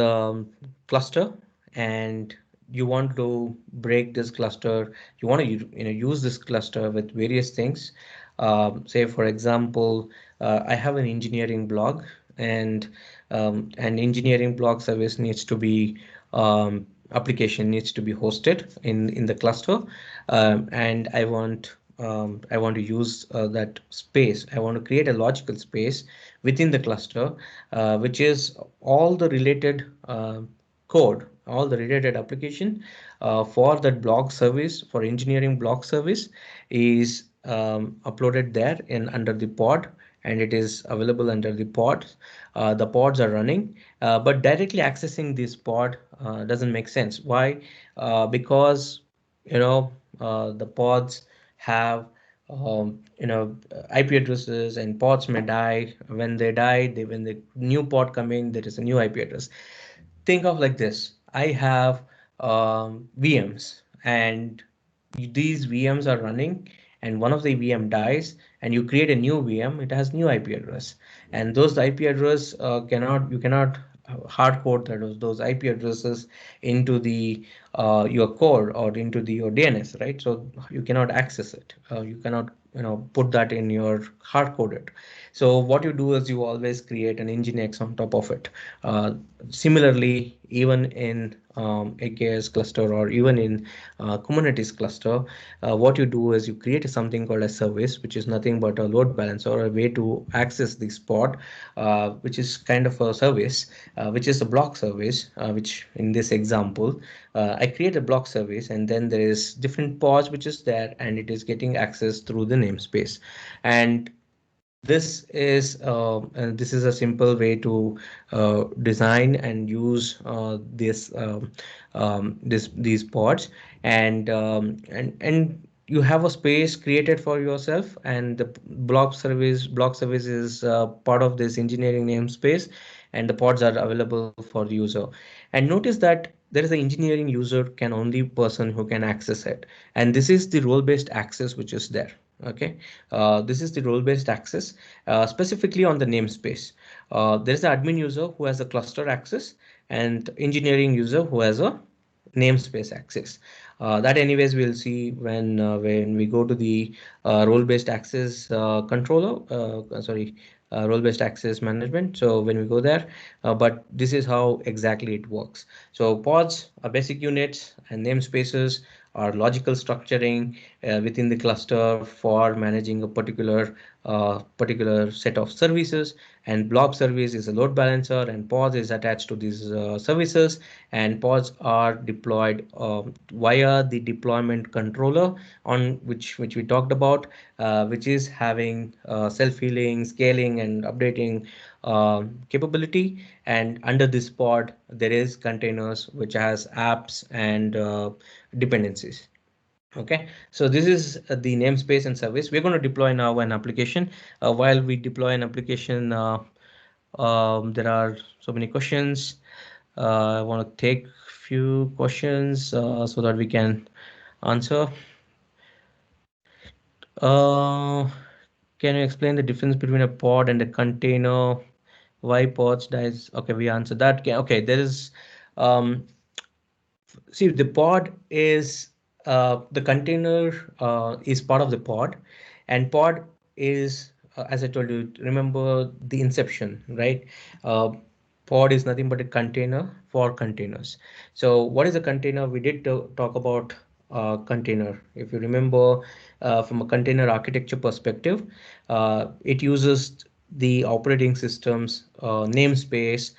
cluster, and you want to break this cluster. You want to use this cluster with various things. Say for example, I have an engineering blog, and an engineering blog service needs to be application needs to be hosted in the cluster, and I want to use that space. I want to create a logical space within the cluster, which is all the related code, all the related application for that blog service, for engineering blog service, is uploaded there in under the pod, and it is available under the pods. The pods are running, but directly accessing this pod doesn't make sense. Why? Because the pods have IP addresses, and pods may die. When they die, when the new pod come in, there is a new IP address. Think of like this: I have VMs, and these VMs are running, and one of the VM dies, and you create a new VM. It has new IP address, and those IP address cannot you cannot hard code those IP addresses into the your core or into the your DNS, right? So you cannot access it. You cannot put that in your hard coded. So what you do is you always create an nginx on top of it. Similarly, even in AKS cluster, or even in Kubernetes cluster, what you do is you create something called a service, which is nothing but a load balancer, or a way to access the spot, which is kind of a service, which is a block service, which in this example, I create a block service, and then there is different pods which is there, and it is getting access through the namespace. And this is a simple way to design and use these pods, and you have a space created for yourself, and the block service is part of this engineering namespace, and the pods are available for the user. And notice that there is an engineering user can only person who can access it, and this is the role-based access which is there. Okay, this is the role-based access, specifically on the namespace. There is an admin user who has a cluster access, and engineering user who has a namespace access. That anyways we'll see when we go to the role-based access controller. Sorry, role-based access management. So when we go there, but this is how exactly it works. So pods are basic units, and namespaces are logical structuring within the cluster for managing a particular set of services, and blob service is a load balancer, and pods is attached to these services, and pods are deployed via the deployment controller, on which we talked about, which is having self-healing, scaling, and updating capability. And under this pod there is containers which has apps and dependencies. Okay, so this is the namespace and service. We're going to deploy now an application. While we deploy an application, there are so many questions. I want to take few questions so that we can answer. Uh, can you explain the difference between a pod and a container? Why pods dies? Okay, we answered that. Okay, there is um, see, the pod is the container is part of the pod, and pod is, as I told you, remember the inception, right? Uh, Pod is nothing but a container for containers. So, what is a container? We did talk about container. If you remember, from a container architecture perspective, it uses the operating system's namespace.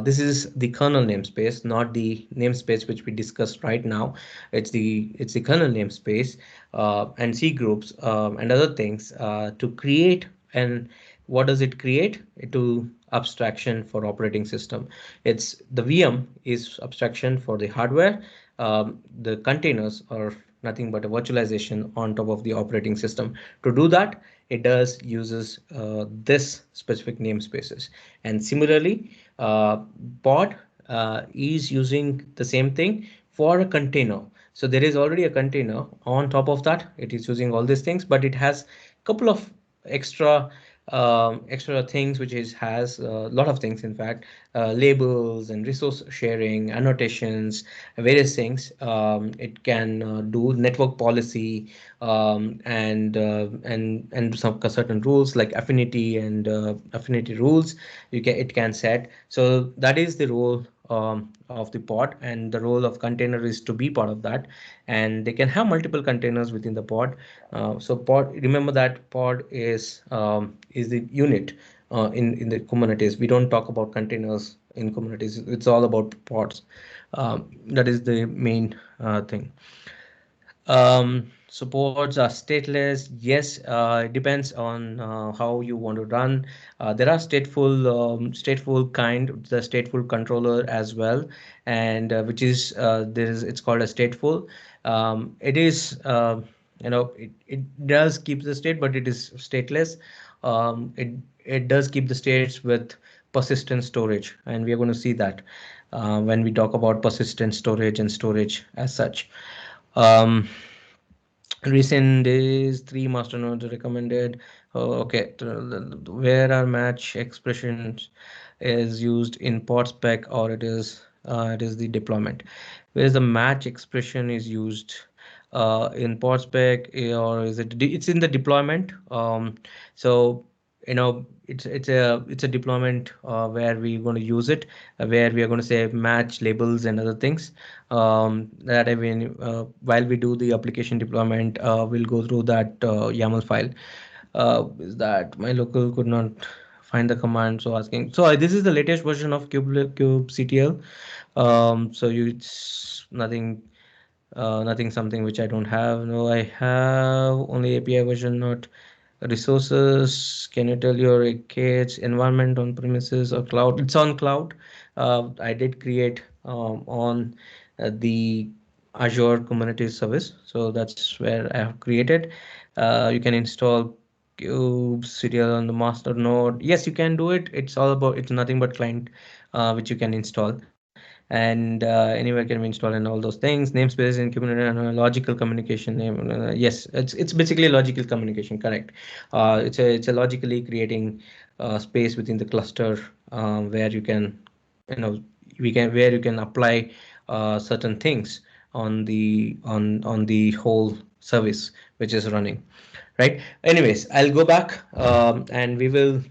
This is the kernel namespace, not the namespace which we discussed right now. It's the kernel namespace, and C groups and other things to create. And what does it create? It to abstraction for operating system. It's the VM is abstraction for the hardware. The containers are nothing but a virtualization on top of the operating system. To do that, it does uses this specific namespaces. And similarly, pod is using the same thing for a container. So there is already a container. On top of that, it is using all these things, but it has a couple of extra extra things, which is has a lot of things, in fact, labels and resource sharing, annotations, various things. It can do network policy, and some certain rules like affinity and affinity rules. It can set. So that is the role of the pod, and the role of container is to be part of that. And they can have multiple containers within the pod. So pod, remember that pod is the unit in the Kubernetes. We don't talk about containers in Kubernetes. It's all about pods. That is the main thing. So pods are stateless. Yes, it depends on how you want to run. There are stateful kind, the stateful controller as well, and which is it's called a stateful. It is it does keep the state, but it is stateless. It does keep the states with persistent storage, and we are going to see that when we talk about persistent storage and storage as such. Um, Recent days, three masternodes recommended. Oh, okay, where are match expressions is used in pod spec, or it is the deployment. Where the match expression is used in pod spec, or is it? It's in the deployment. So it's a deployment where we're going to use it, where we are going to say match labels and other things. That I mean, while we do the application deployment, we'll go through that YAML file. Is that my local could not find the command, so asking. So this is the latest version of kubectl. So it's nothing something which I don't have. No, I have only API version, not resources. Can you tell your kids environment on premises or cloud? It's on cloud. I did create on the Azure Kubernetes service, so that's where I have created. You can install kubectl on the master node. Yes, you can do it. It's all about, it's nothing but client which you can install, and anywhere can be installed and all those things. Namespace in Kubernetes, logical communication name. Yes, it's basically logical communication. Correct. It's a logically creating space within the cluster where you can, you know, we can where you can apply certain things on the whole service which is running. Right. Anyways, I'll go back and we will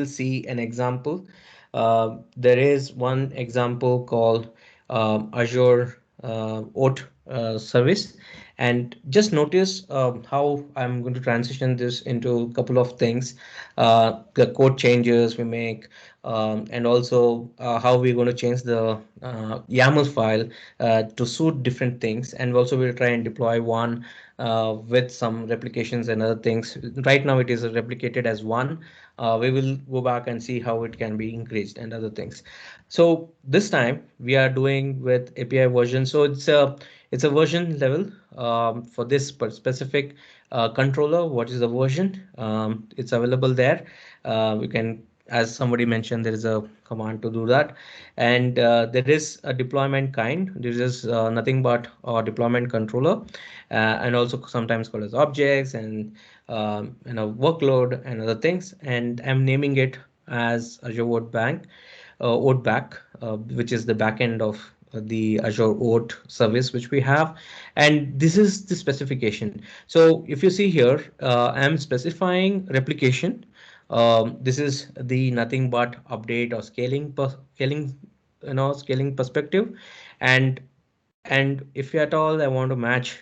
see an example. There is one example called Azure Oat service, and just notice how I'm going to transition this into a couple of things, the code changes we make, and also how we're going to change the YAML file to suit different things, and also we'll try and deploy one with some replications and other things. Right now it is replicated as one. We will go back and see how it can be increased and other things. So this time we are doing with API version. So it's a version level for this specific controller. What is the version? It's available there. We can, as somebody mentioned, there is a command to do that, and there is a deployment kind. This is nothing but a deployment controller, and also sometimes called as objects and workload and other things. And I'm naming it as Azure Oat Bank, Oat Back, which is the backend of the Azure Oat service which we have. And this is the specification. So if you see here, I'm specifying replication. This is the nothing but update or scaling perspective. And and if at all I want to match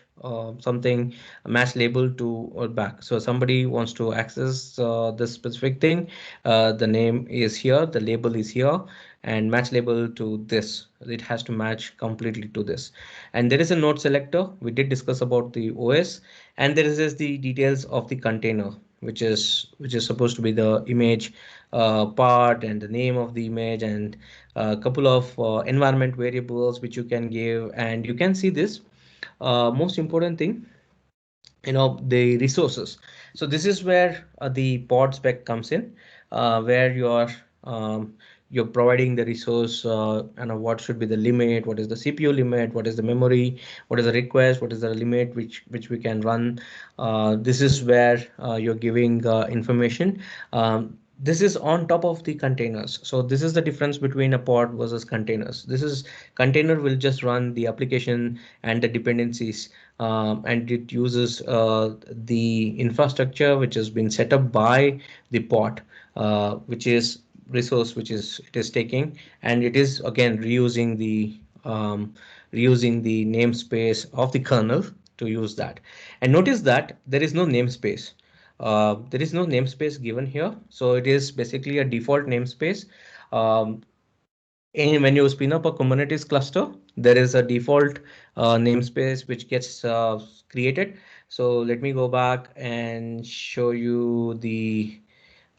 something, a match label to or back. So somebody wants to access this specific thing. The name is here, the label is here, and match label to this. It has to match completely to this. And there is a node selector. We did discuss about the OS, and there is the details of the container, which is supposed to be the image part and the name of the image, and a couple of environment variables which you can give. And you can see this most important thing, the resources. So this is where the pod spec comes in, where um, you're providing the resource, and what should be the limit, what is the CPU limit, what is the memory, what is the request, what is the limit which we can run. This is where you're giving information. This is on top of the containers. So this is the difference between a pod versus containers. This is container will just run the application and the dependencies, and it uses the infrastructure which has been set up by the pod, which is resource which is it is taking, and it is again um, reusing the namespace of the kernel to use that. And notice that there is no namespace. There is no namespace given here, so it is basically a default namespace. Um, and when you spin up a Kubernetes cluster, there is a default namespace which gets created. So let me go back and show you the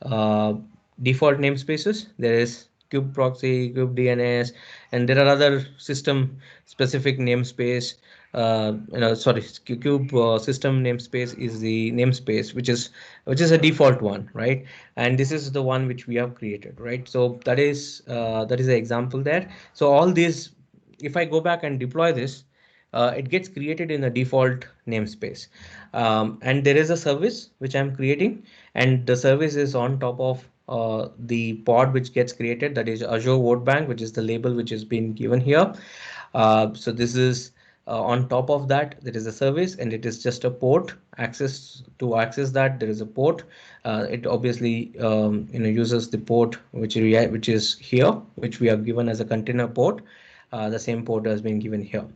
uh, default namespaces. There is kube proxy, kube DNS, and there are other system specific namespace. Sorry, kube system namespace is the namespace which is a default one, right? And this is the one which we have created, right? So that is the example there. So all these, if I go back and deploy this, it gets created in a default namespace. And there is a service which I'm creating, and the service is on top of the pod which gets created, that is Azure Vote Bank, which is the label which has been given here. So this is on top of that, there is a service, and it is just a port access. To access that, there is a port. It obviously uses the port which is here, which we have given as a container port. The same port has been given here.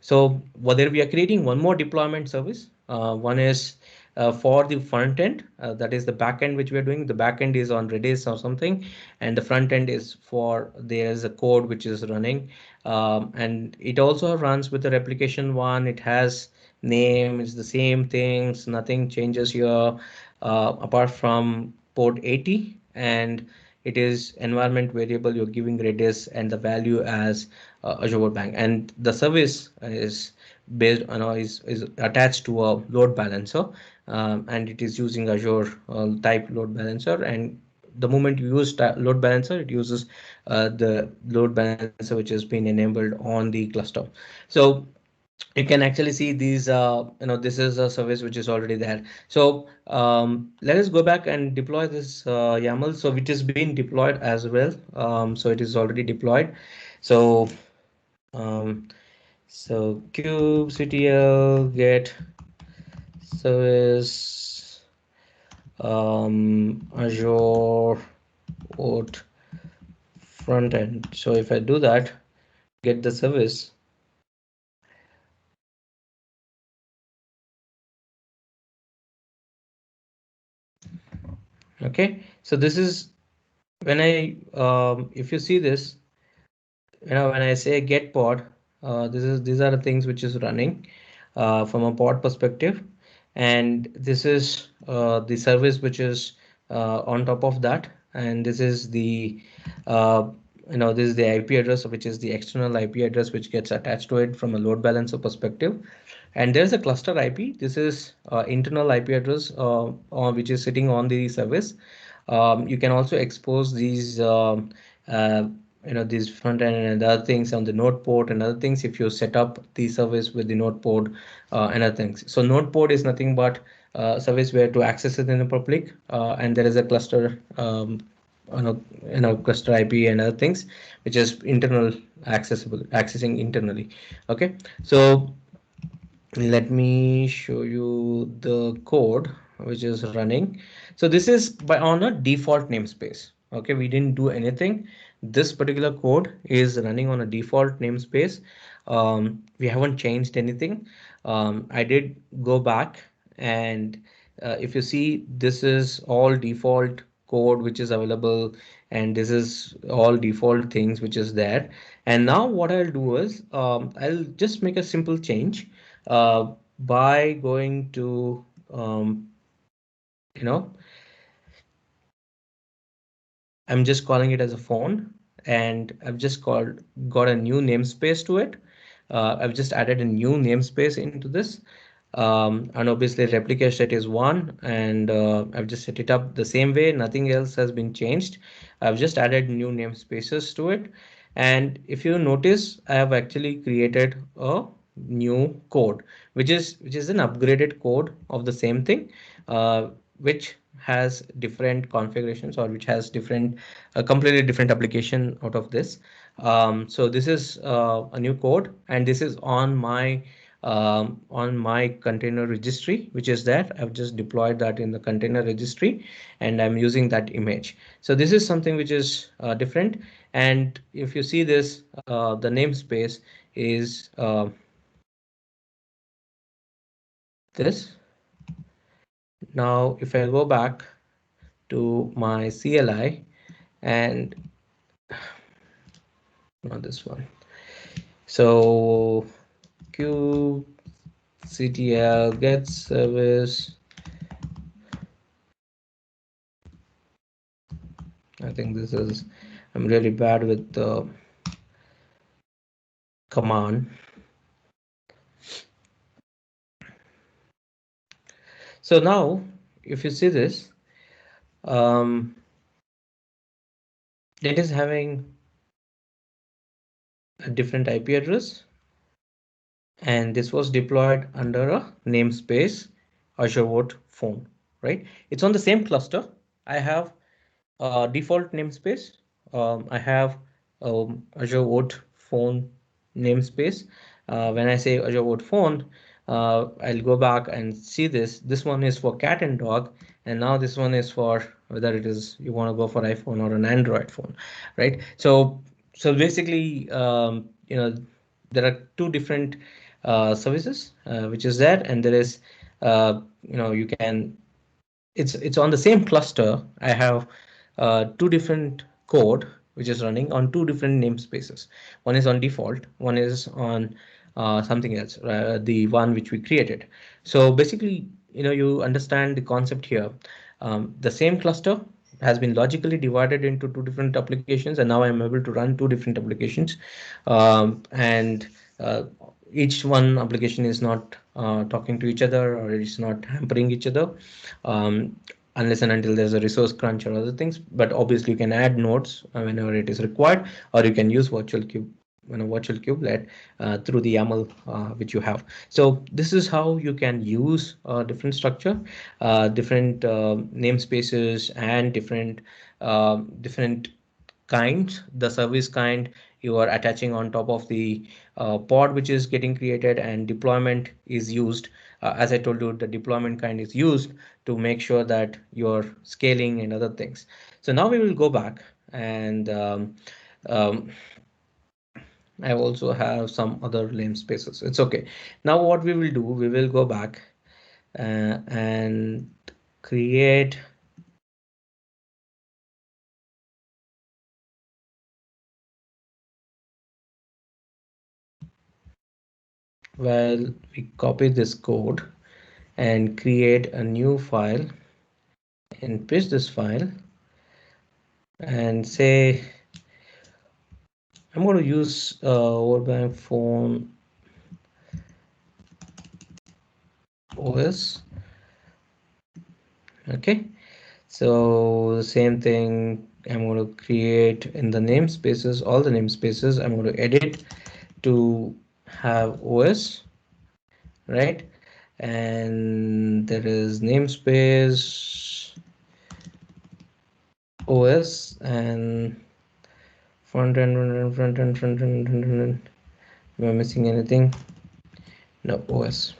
So whether we are creating one more deployment service, one is for the front end, that is the back end which we are doing. The back end is on Redis or something, and the front end is for there is a code which is running, and it also runs with the replication one. It has name, it's the same things, nothing changes here apart from port 80, and it is environment variable. You're giving Redis and the value as Azure Bank, and the service is based on is attached to a load balancer, and it is using Azure type load balancer. And the moment you use load balancer, it uses the load balancer which has been enabled on the cluster. So you can actually see these this is a service which is already there. So let us go back and deploy this YAML, so which is being deployed as well. So it is already deployed. So um, so kubectl get service Azure Auth front end. So if I do that, get the service. Okay, so this is when I if you see this, when I say get pod, these are the things which is running from a pod perspective, and this is the service which is on top of that, and this is the uh, this is the IP address, which is the external IP address which gets attached to it from a load balancer perspective. And there's a cluster IP. This is internal IP address which is sitting on the service. You can also expose these uh, these front end and other things on the node port and other things if you set up the service with the node port and other things. So node port is nothing but service where to access it in the public, and there is a cluster cluster IP and other things which is internal accessing internally. Okay, so let me show you the code which is running. So this is by on a default namespace. Okay, we didn't do anything. This particular code is running on a default namespace. We haven't changed anything. I did go back, and if you see, this is all default code which is available, and this is all default things which is there. And now what I'll do is I'll just make a simple change by going to you know I'm just calling it as a phone, and I've just got a new namespace to it. I've just added a new namespace into this, and obviously replica set is one, and I've just set it up the same way. Nothing else has been changed. I've just added new namespaces to it, and if you notice, I have actually created a new code, which is an upgraded code of the same thing, which has different configurations, or which has different a completely different application out of this. So this is a new code, and this is on my on my container registry, which is that I've just deployed that in the container registry, and I'm using that image. So this is something which is different. And if you see this, the namespace is this. Now, if I go back to my CLI and not this one, so kubectl get service. I think this is, I'm really bad with the command. So now, if you see this, it is having a different IP address, and this was deployed under a namespace Azure Vote phone, right? It's on the same cluster. I have default namespace. I have Azure Vote phone namespace. When I say Azure Vote phone, I'll go back and see this. This one is for cat and dog, and now this one is for whether it is you want to go for iPhone or an Android phone, right? So basically, there are two different services, which is that, and there is, you can, it's on the same cluster. I have two different code which is running on two different namespaces. One is on default, one is on something else, the one which we created. So basically, you understand the concept here. The same cluster has been logically divided into two different applications, and now I'm able to run two different applications. And each one application is not talking to each other, or it's not hampering each other, um, unless and until there's a resource crunch or other things. But obviously you can add nodes whenever it is required, or you can use virtual kubelet through the YAML which you have. So this is how you can use different structure, different namespaces, and different kinds, the service kind you are attaching on top of the pod which is getting created, and deployment is used. As I told you, the deployment kind is used to make sure that you're scaling and other things. So now we will go back, and um, I also have some other namespaces. It's okay. Now what we will do, we will go back and create, well, we copy this code and create a new file and paste this file and say I'm going to use Overbank Phone OS. Okay, so the same thing I'm going to create in the namespaces, all the namespaces I'm going to edit to have OS, right? And there is namespace OS and front end, am I missing anything? No, OS.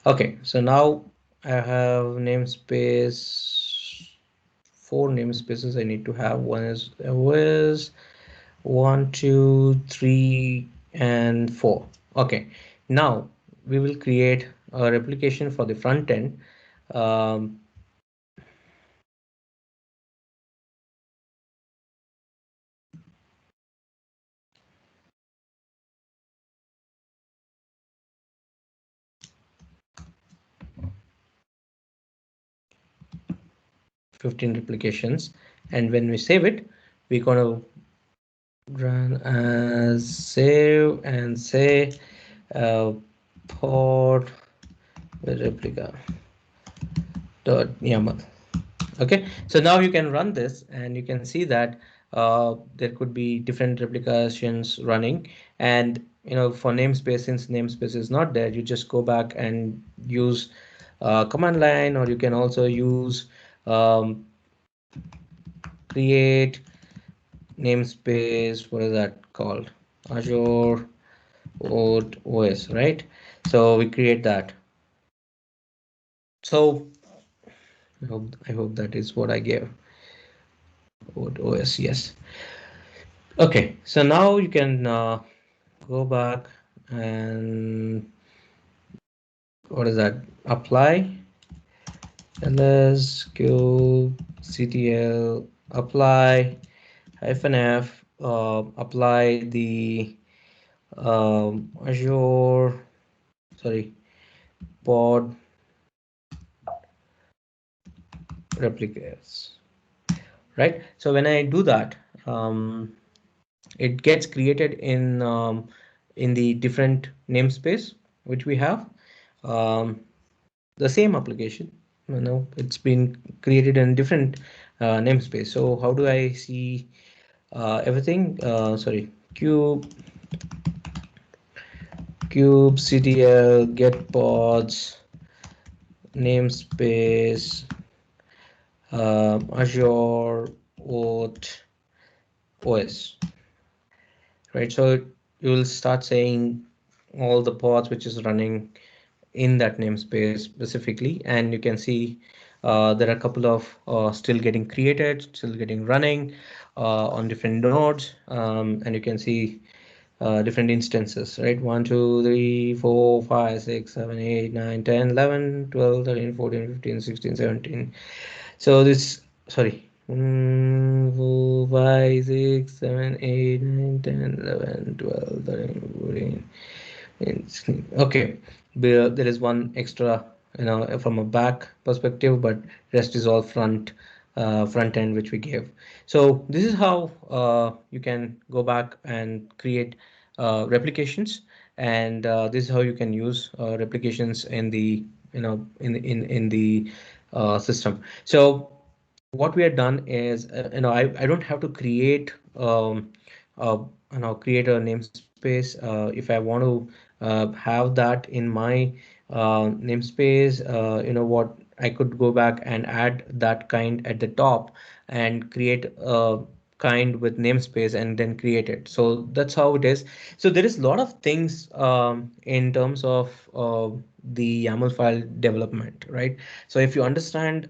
Okay, so now I have namespace, four namespaces I need to have. One is OS, 1, 2, 3, and 4. Okay, now we will create a replication for the front end. Um, 15 replications, and when we save it, we're gonna run as save and say pod replica dot YAML. Okay, so now you can run this, and you can see that there could be different replications running. And for namespace, since namespace is not there, you just go back and use command line, or you can also use create namespace, what is that called, Azure OS, right? So we create that. So I hope that is what I gave. OS, yes. Okay, so now you can go back and what is that? Apply ls ctl apply -f apply the Azure, sorry, pod replicas, right? So when I do that, um, it gets created in the different namespace which we have. Um, the same application, it's been created in different namespace. So how do I see everything? Sorry, kubectl get pods namespace Azure auth OS, right? So you will start saying all the pods which is running in that namespace specifically, and you can see there are a couple of still getting created, still getting running on different nodes, and you can see different instances, right? 1, 2, 3, 4, 5, 6, 7, 8, 9, 10, 11, 12, 13, 14, 15, 16, 17. So this, sorry, 4, 5, 6, 7, 8, 9, 10, 11, 12, 13, 14. Okay, there is one extra, from a back perspective, but rest is all front end which we gave. So this is how you can go back and create replications, and this is how you can use replications in the in the system. So what we have done is, I don't have to create uh, create a namespace if I want to have that in my namespace. What, I could go back and add that kind at the top and create a kind with namespace and then create it. So that's how it is. So there is a lot of things in terms of the YAML file development, right? So if you understand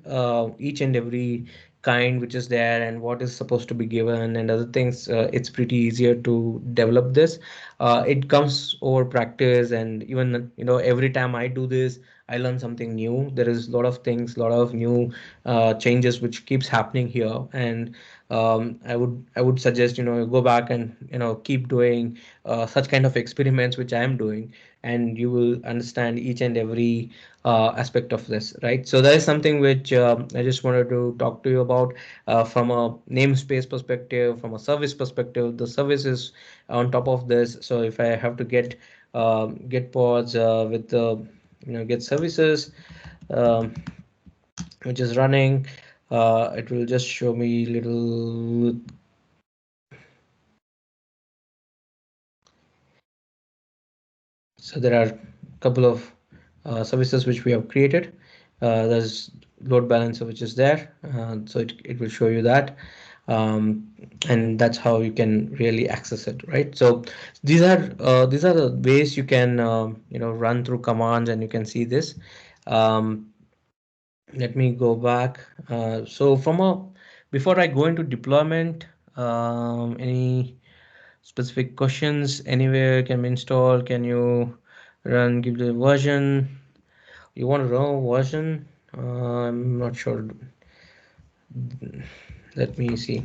each and every kind which is there and what is supposed to be given and other things, it's pretty easier to develop this. It comes over practice, and even every time I do this, I learn something new. There is a lot of things, a lot of new changes which keeps happening here, and I would suggest go back and keep doing such kind of experiments which I am doing, and you will understand each and every aspect of this, right? So that is something which I just wanted to talk to you about from a namespace perspective, from a service perspective. The service is on top of this. So if I have to get pods with the get services um, which is running, it will just show me little. So there are a couple of services which we have created. There's load balancer which is there, so it will show you that, um, and that's how you can really access it, right? So these are the ways you can run through commands, and you can see this. Um, Let me go back. So from a before I go into deployment, any specific questions anywhere can be installed? Can you run, give the version? You want to run version? I'm not sure. Let me see.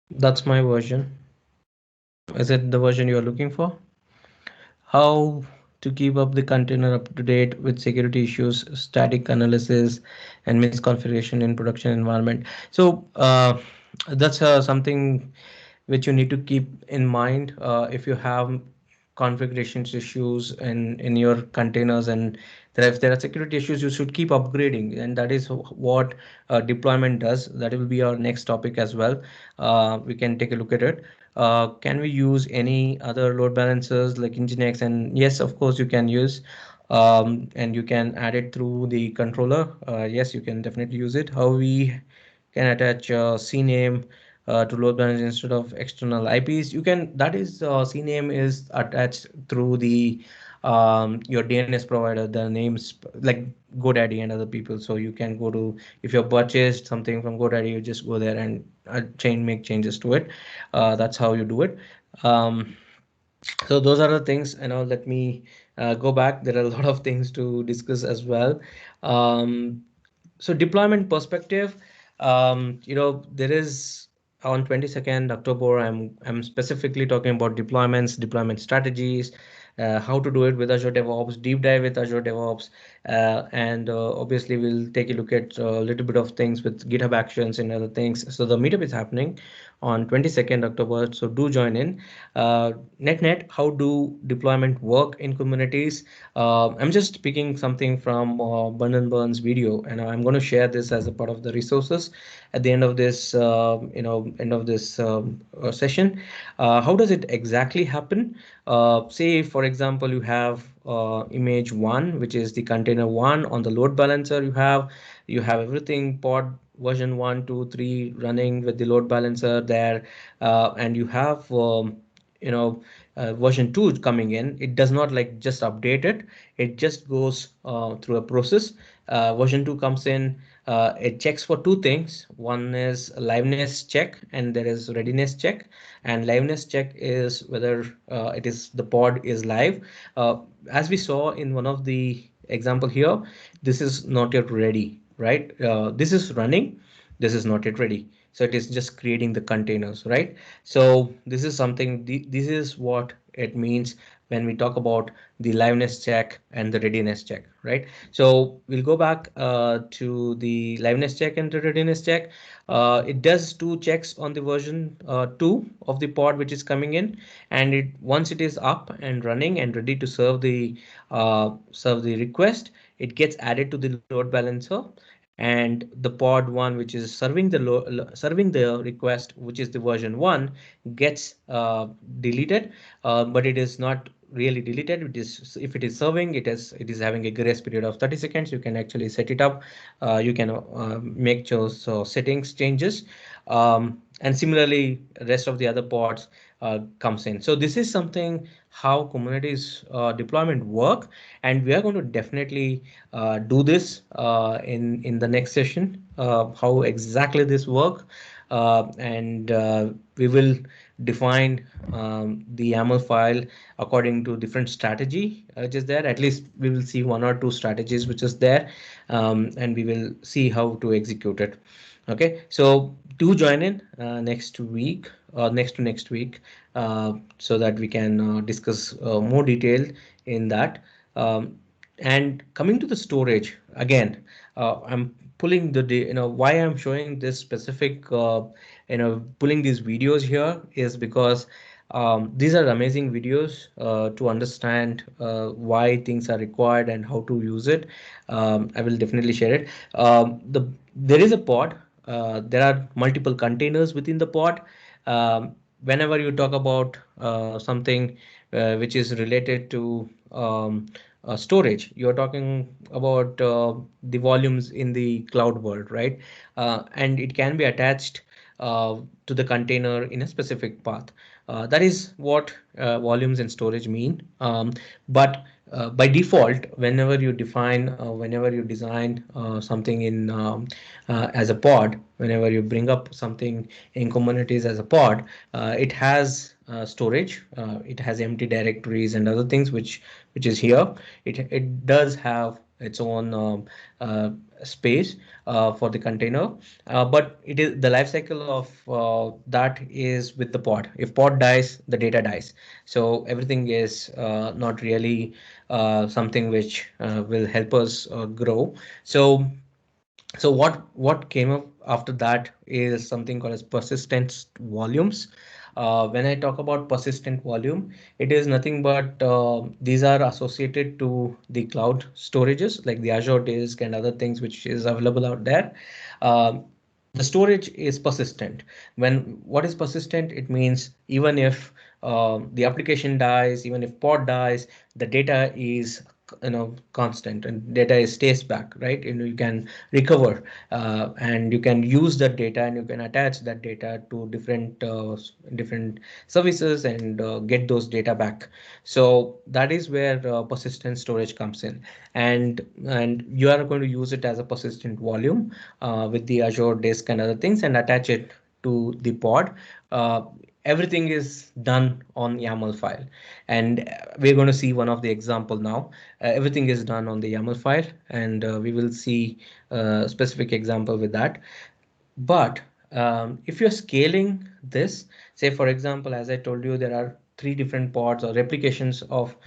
That's my version. Is it the version you are looking for? How to keep up the container up to date with security issues, static analysis, and misconfiguration in production environment. So that's something which you need to keep in mind if you have configurations issues in your containers, and if there are security issues, you should keep upgrading, and that is what deployment does. That will be our next topic as well. We can take a look at it. Can we use any other load balancers like Nginx? And yes, of course you can use. and you can add it through the controller. Yes, you can definitely use it. How we can attach CNAME to load balance instead of external IPs. You can, that is CNAME is attached through the your DNS provider, the names like GoDaddy and other people. So you can go to, if you have purchased something from GoDaddy, you just go there and make changes to it. That's how you do it. Um, so those are the things. Let me go back. There are a lot of things to discuss as well. um, so deployment perspective, there is on 22nd October, I'm specifically talking about deployments, deployment strategies, how to do it with Azure DevOps, deep dive with Azure DevOps, and obviously we'll take a look at a little bit of things with GitHub Actions and other things. So the meetup is happening on 22nd October, so do join in. Net, how do deployment work in Kubernetes? I'm just picking something from Burn and Burn's video, and I'm going to share this as a part of the resources at the end of this, session. How does it exactly happen? Say, for example, you have image one, which is the container one on the load balancer. You have everything pod version 1, 2, 3 running with the load balancer there, and you have you know version 2 coming in. It does not like just update it, it just goes through a process. Version 2 comes in, it checks for two things. One is liveness check and there is readiness check. And liveness check is whether it is the pod is live. As we saw in one of the example here, this is not yet ready, right? This is running, this is not yet ready, so it is just creating the containers, right? So this is something, this is what it means when we talk about the liveness check and the readiness check, right? So we'll go back to the liveness check and the readiness check. It does two checks on the version 2 of the pod which is coming in, and it once it is up and running and ready to serve the request, it gets added to the load balancer. And the pod one, which is serving the request, which is the version 1, gets deleted. But it is not really deleted. It is, if it is serving, it is having a grace period of 30 seconds. You can actually set it up. You can make those settings changes. And similarly, rest of the other pods comes in. So this is something how Kubernetes deployment work, and we are going to definitely do this in the next session, how exactly this work. And we will define the YAML file according to different strategy which is there. At least we will see one or two strategies which is there, and we will see how to execute it. Okay, so do join in next week or next to next week, so that we can discuss more detail in that. And coming to the storage again, I'm pulling why I'm showing this specific, pulling these videos here is because these are amazing videos to understand why things are required and how to use it. I will definitely share it. There is a pod. There are multiple containers within the pod. Whenever you talk about something which is related to storage, you're talking about the volumes in the cloud world, right? And it can be attached to the container in a specific path. That is what volumes and storage mean. But by default, whenever you design something in as a pod, whenever you bring up something in Kubernetes as a pod, it has storage, it has empty directories and other things which is here. It does have its own space for the container, but it is the life cycle of that is with the pod. If pod dies, the data dies. So everything is not really something which will help us grow. So what came up after that is something called as persistent volumes. When I talk about persistent volume, it is nothing but these are associated to the cloud storages like the Azure Disk and other things which is available out there. Um, the storage is persistent. When what is persistent? It means even if the application dies, even if pod dies, the data is constant, and data is stays back, right? You can recover, and you can use that data, and you can attach that data to different services, and get those data back. So that is where persistent storage comes in, and you are going to use it as a persistent volume with the Azure disk and other things, and attach it to the pod. uh, Everything is done on YAML file, and we're going to see one of the example now. Everything is done on the YAML file, and we will see a specific example with that. But if you're scaling this, say for example, as I told you, there are three different pods or replications of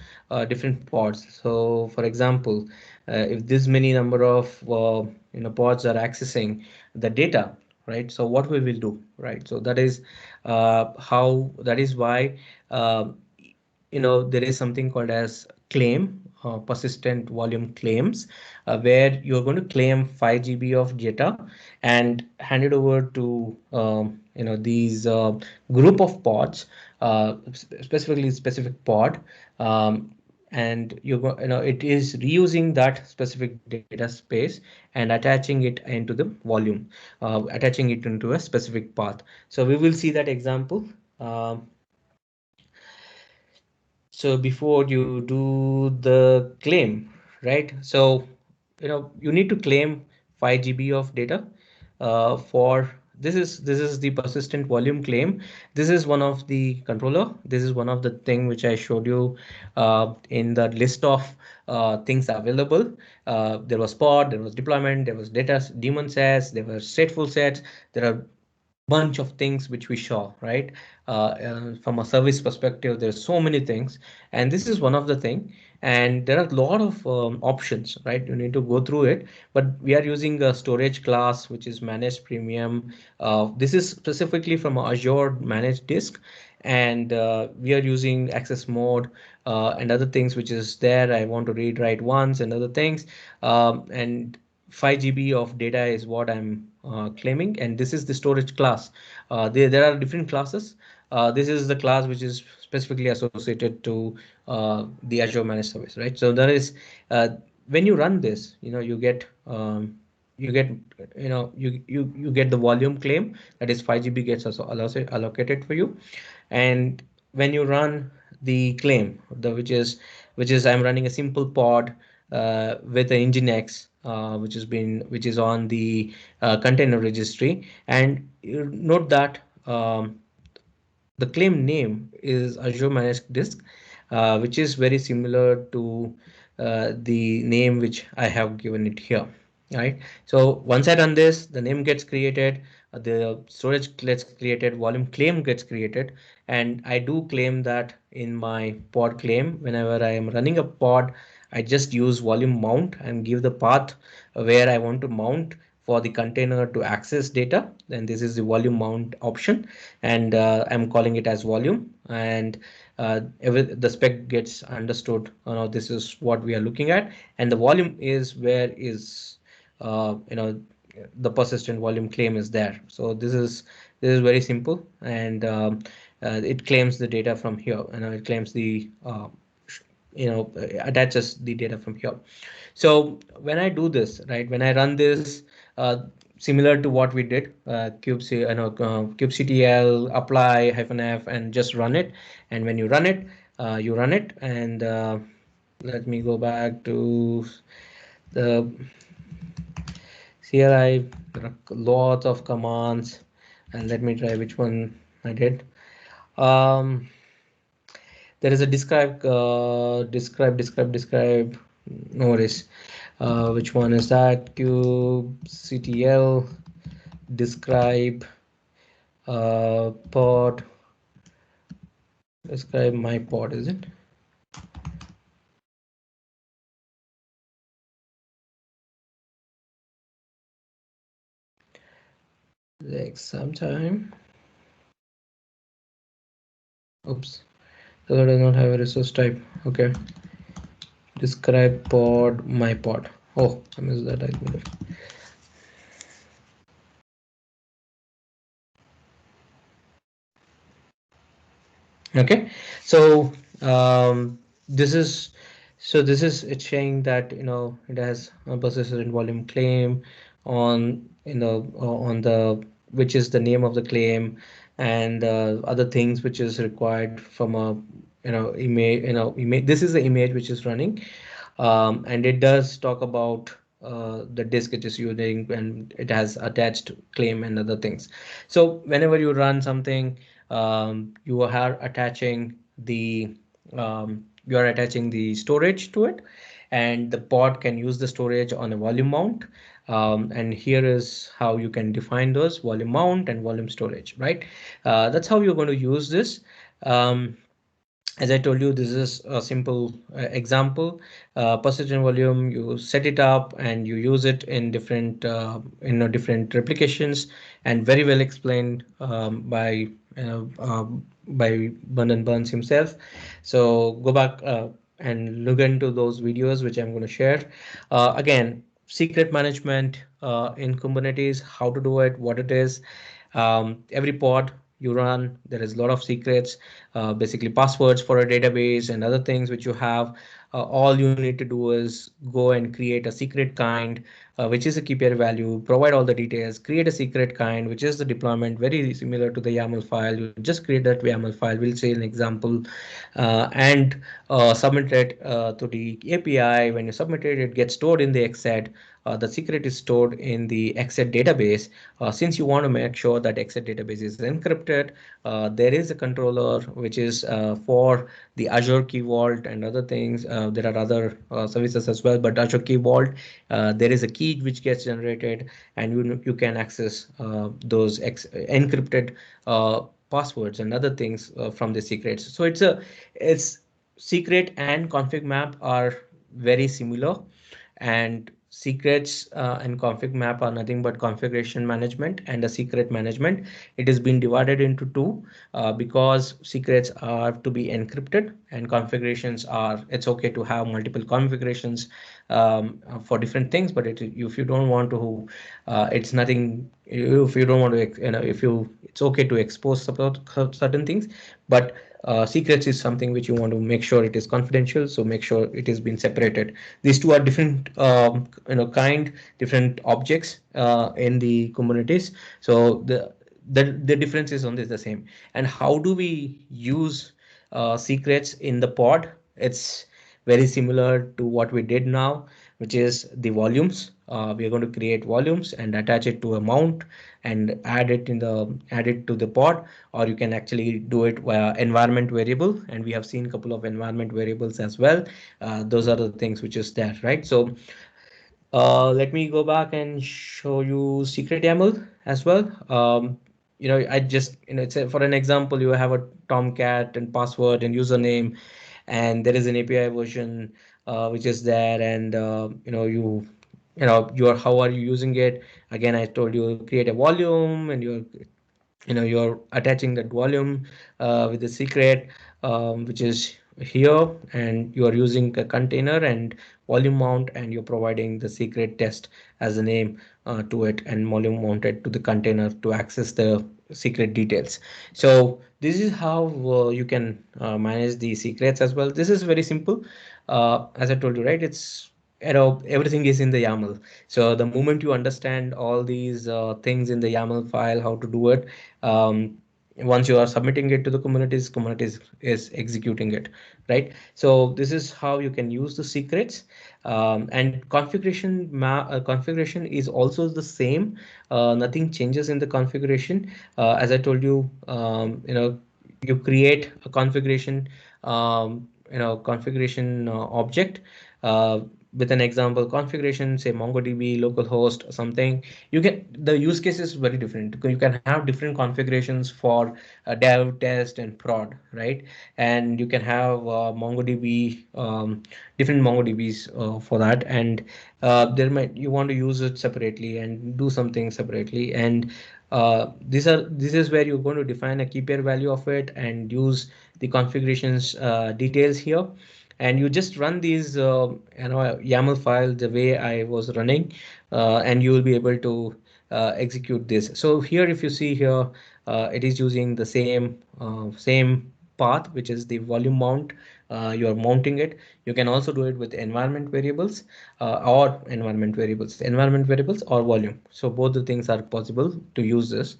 different pods. So for example, if this many number of pods are accessing the data, right? So what we will do, right? So that is how that is why uh, there is something called as claim, persistent volume claims, where you're going to claim 5 GB of data and hand it over to these group of pods, specifically specific pod, um, and it is reusing that specific data space and attaching it into the volume, attaching it into a specific path. So we will see that example. Um, so before you do the claim, right? So you need to claim 5 GB of data for this is the persistent volume claim. This is one of the controller. This is one of the thing which I showed you in the list of things available. There was pod, there was deployment, there was data daemon sets, there were stateful sets. There are bunch of things which we saw, right? From a service perspective, there's so many things, and this is one of the thing. And there are a lot of options, right? You need to go through it, but we are using a storage class which is managed premium. This is specifically from Azure managed disk, and we are using access mode and other things which is there. I want to read write once and other things, and 5 GB of data is what I'm claiming, and this is the storage class. There are different classes. This is the class which is specifically associated to the Azure Managed Service, right? So there is when you run this, you get you get the volume claim, that is 5 GB gets also allocated for you. And when you run the claim, which is I'm running a simple pod with an Nginx, which is on the container registry. And you note that the claim name is Azure Managed Disk, which is very similar to the name which I have given it here. Right. So once I run this, the name gets created, the storage gets created, volume claim gets created, and I do claim that in my pod claim. Whenever I am running a pod, I just use volume mount and give the path where I want to mount for the container to access data. Then this is the volume mount option, and I'm calling it as volume. And the spec gets understood. This is what we are looking at, and the volume is where is uh, you know the persistent volume claim is there. So this is very simple, and it claims the data from here, and it claims the attaches the data from here. So when I do this, right, when I run this, similar to what we did, kubectl apply -f and just run it. And when you run it, and let me go back to the CLI. There are lots of commands, and let me try which one I did. Um, there is a describe. No worries. Which one is that? kubectl describe pod. Describe my pod, is it? Like sometime. Oops. So does not have a resource type. Okay. Describe pod my pod. Oh, I missed that. I think. Okay. So this is So this is it's saying that it has a persistent volume claim on on the which is the name of the claim, and other things which is required from a image. Image, this is the image which is running, and it does talk about the disk it is using, and it has attached claim and other things. So whenever you run something, you are attaching the storage to it, and the pod can use the storage on a volume mount. And here is how you can define those: volume mount and volume storage, right? That's how you're going to use this. Um, as I told you, this is a simple example. Persistent volume, you set it up and you use it in different replications, and very well explained by Bun Burns himself. So go back and look into those videos which I'm going to share. Again, secret management in Kubernetes, how to do it, what it is. Every pod you run, there is a lot of secrets, basically passwords for a database and other things which you have. All you need to do is go and create a secret kind, which is a keeper value, provide all the details, create a secret kind, which is the deployment, very similar to the YAML file. You just create that YAML file. We'll say an example, and submit it to the API. When you submit it, it gets stored in the XSED. The secret is stored in the XSED database. Since you want to make sure that XSED database is encrypted, there is a controller which is for the Azure Key Vault and other things. There are other services as well, but Azure Key Vault, there is a key which gets generated, and you can access those encrypted passwords and other things from the secrets. So it's secret and config map are very similar, and secrets and config map are nothing but configuration management and a secret management. It has been divided into two, because secrets are to be encrypted and configurations are, it's okay to have multiple configurations for different things, but if you don't want to, it's nothing. If you don't want to, if you, it's okay to expose certain things, but secrets is something which you want to make sure it is confidential, so make sure it has been separated. These two are different, different objects in the communities. So the difference is on this the same. And how do we use secrets in the pod? It's very similar to what we did now, which is the volumes. We are going to create volumes and attach it to a mount and add it to the pod, or you can actually do it via environment variable. And we have seen a couple of environment variables as well. Those are the things which is there, right? So let me go back and show you secret YAML as well. I just, it's for an example, you have a Tomcat and password and username, and there is an API version which is there, and how are you using it? Again, I told you create a volume, and you're attaching that volume with the secret, which is here, and you are using a container and volume mount, and you're providing the secret test as a name to it, and volume mounted to the container to access the secret details. So this is how you can manage the secrets as well. This is very simple. As I told you, right, it's everything is in the YAML. So the moment you understand all these things in the YAML file, how to do it, um, once you are submitting it to the communities is executing it, right? So this is how you can use the secrets. And configuration is also the same. Nothing changes in the configuration. As I told you, you create a configuration object with an example configuration, say MongoDB, localhost, or something. The use case is very different. You can have different configurations for dev, test, and prod, right? And you can have MongoDB, different MongoDBs for that, and there might you want to use it separately and do something separately. And this is where you're going to define a key pair value of it and use the configurations details here, and you just run these YAML file the way I was running, and you will be able to execute this. So here, if you see here, it is using the same path, which is the volume mount you are mounting it. You can also do it with environment variables or environment variables or volume. So both the things are possible to use this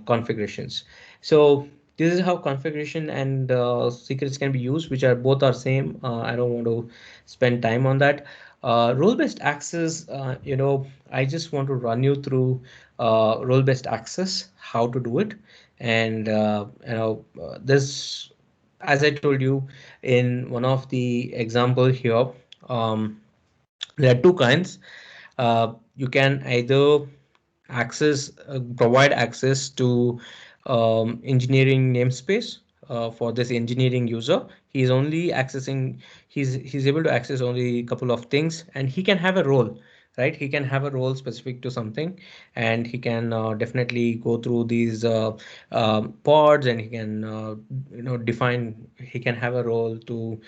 configurations. So this is how configuration and secrets can be used, which are both are same. I don't want to spend time on that. Role-based access, I just want to run you through role-based access, how to do it. And this, as I told you in one of the example here, um, there are two kinds. You can either provide access to engineering namespace for this engineering user. He's able to access only a couple of things, and he can have a role, right? He can have a role specific to something, and he can definitely go through these pods, and he can define. He can have a role to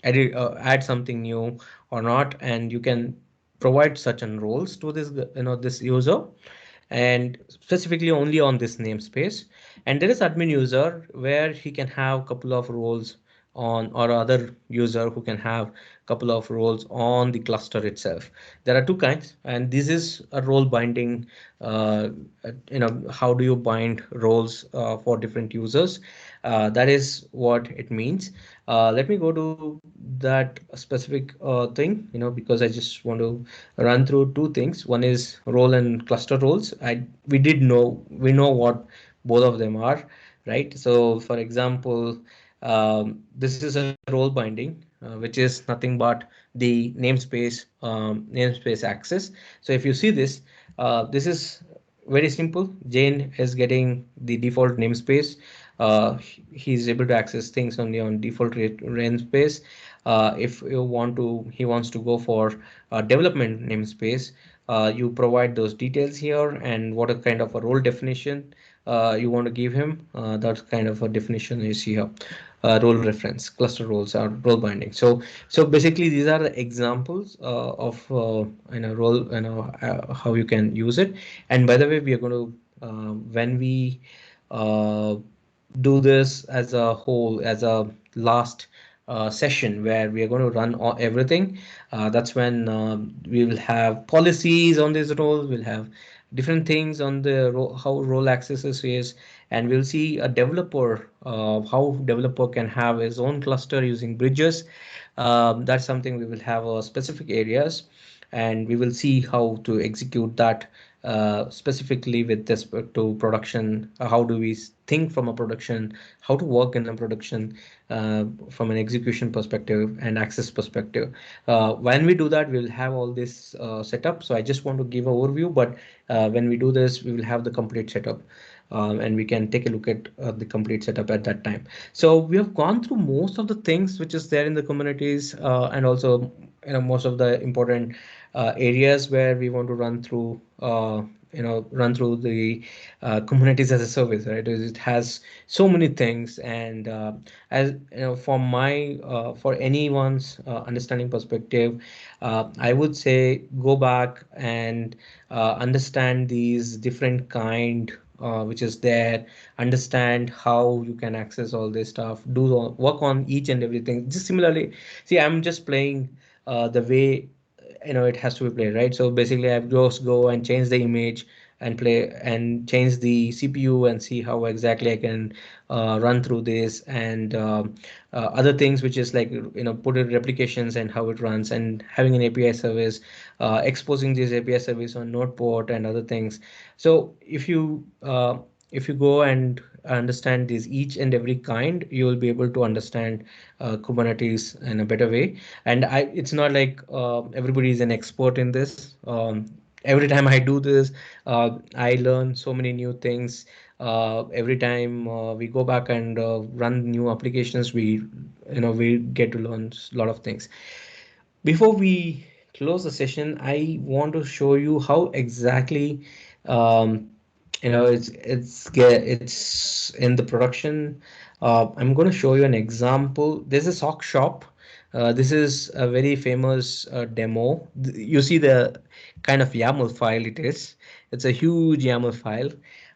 add something new or not, and you can provide certain roles to this user, and specifically only on this namespace. And there is admin user where he can have a couple of roles on, or other user who can have a couple of roles on the cluster itself. There are two kinds, and this is a role binding. How do you bind roles for different users? That is what it means. Let me go to that specific thing, because I just want to run through two things. One is role and cluster roles. We know what both of them are, right? So for example, this is a role binding, which is nothing but the namespace access. So if you see this, this is very simple. Jane is getting the default namespace. He's able to access things only on default namespace. If you want to, he wants to go for development namespace. You provide those details here, and what a kind of a role definition you want to give him. That kind of a definition is here. Role reference, cluster roles are role binding. So basically these are the examples of role, how you can use it. And by the way, we are going to when we uh, do this as a whole, as a last session where we are going to run everything. That's when we will have policies on these roles. We'll have different things on the how role accesses is, and we'll see a developer, how developer can have his own cluster using bridges. That's something we will have specific areas, and we will see how to execute that specifically with respect to production. How do we think from a production, how to work in a production from an execution perspective and access perspective. When we do that, we'll have all this set up. So I just want to give an overview, but when we do this, we will have the complete setup. And we can take a look at the complete setup at that time. So we have gone through most of the things which is there in the communities, and also most of the important areas where we want to run through the communities as a service, right? It has so many things, and as from my for anyone's understanding perspective, I would say go back and understand these different kind which is there, understand how you can access all this stuff, work on each and everything. Just similarly, see, I'm just playing the way it has to be played, right? So basically I just go and change the image and play and change the CPU and see how exactly I can run through this, and other things which is like put in replications and how it runs, and having an API service, exposing this API service on node port and other things. So if you go and understand these each and every kind, you will be able to understand Kubernetes in a better way. And it's not like everybody is an expert in this. Every time I do this, I learn so many new things. Every time we go back and run new applications, we get to learn a lot of things. Before we close the session, I want to show you how exactly um, it's in the production. I'm going to show you an example. There's a sock shop. This is a very famous demo. You see the kind of YAML file it is. It's a huge YAML file.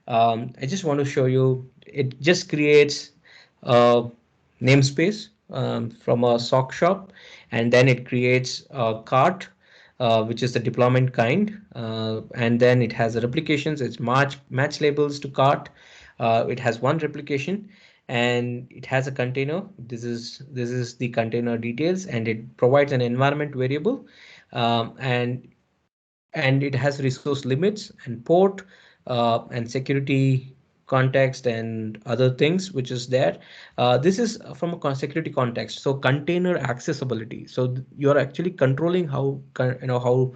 I just want to show you. It just creates a namespace from a sock shop, and then it creates a cart, which is the deployment kind, and then it has the replications. It's match labels to cart. It has one replication, and it has a container. This is the container details, and it provides an environment variable, and it has resource limits and port, and security context and other things which is there. This is from a security context, so container accessibility. So you're actually controlling how how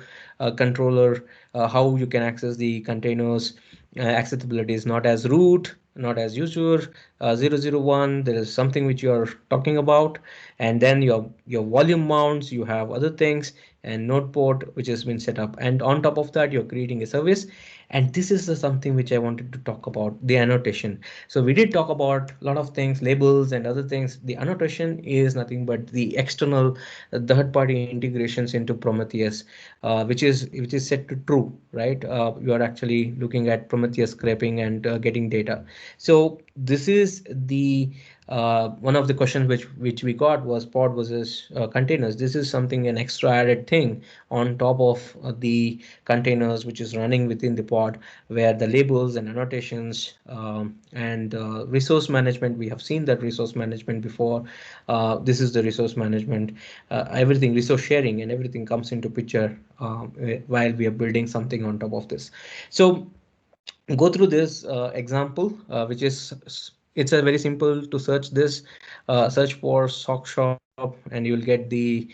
controller, how you can access the containers. Accessibility is not as root, not as user. 001, there is something which you are talking about, and then your volume mounts, you have other things, and node port which has been set up, and on top of that you're creating a service. And this is the something which I wanted to talk about, the annotation. So we did talk about a lot of things, labels and other things. The annotation is nothing but the external third party integrations into Prometheus, which is set to true, right? You are actually looking at Prometheus scraping and getting data. So this is the one of the questions which we got was pod versus containers. This is something, an extra added thing on top of the containers which is running within the pod, where the labels and annotations, and resource management, we have seen that resource management before. This is the resource management. Everything, resource sharing and everything comes into picture while we are building something on top of this. So go through this example, which is, it's a very simple to search this. Search for sock shop and you'll get the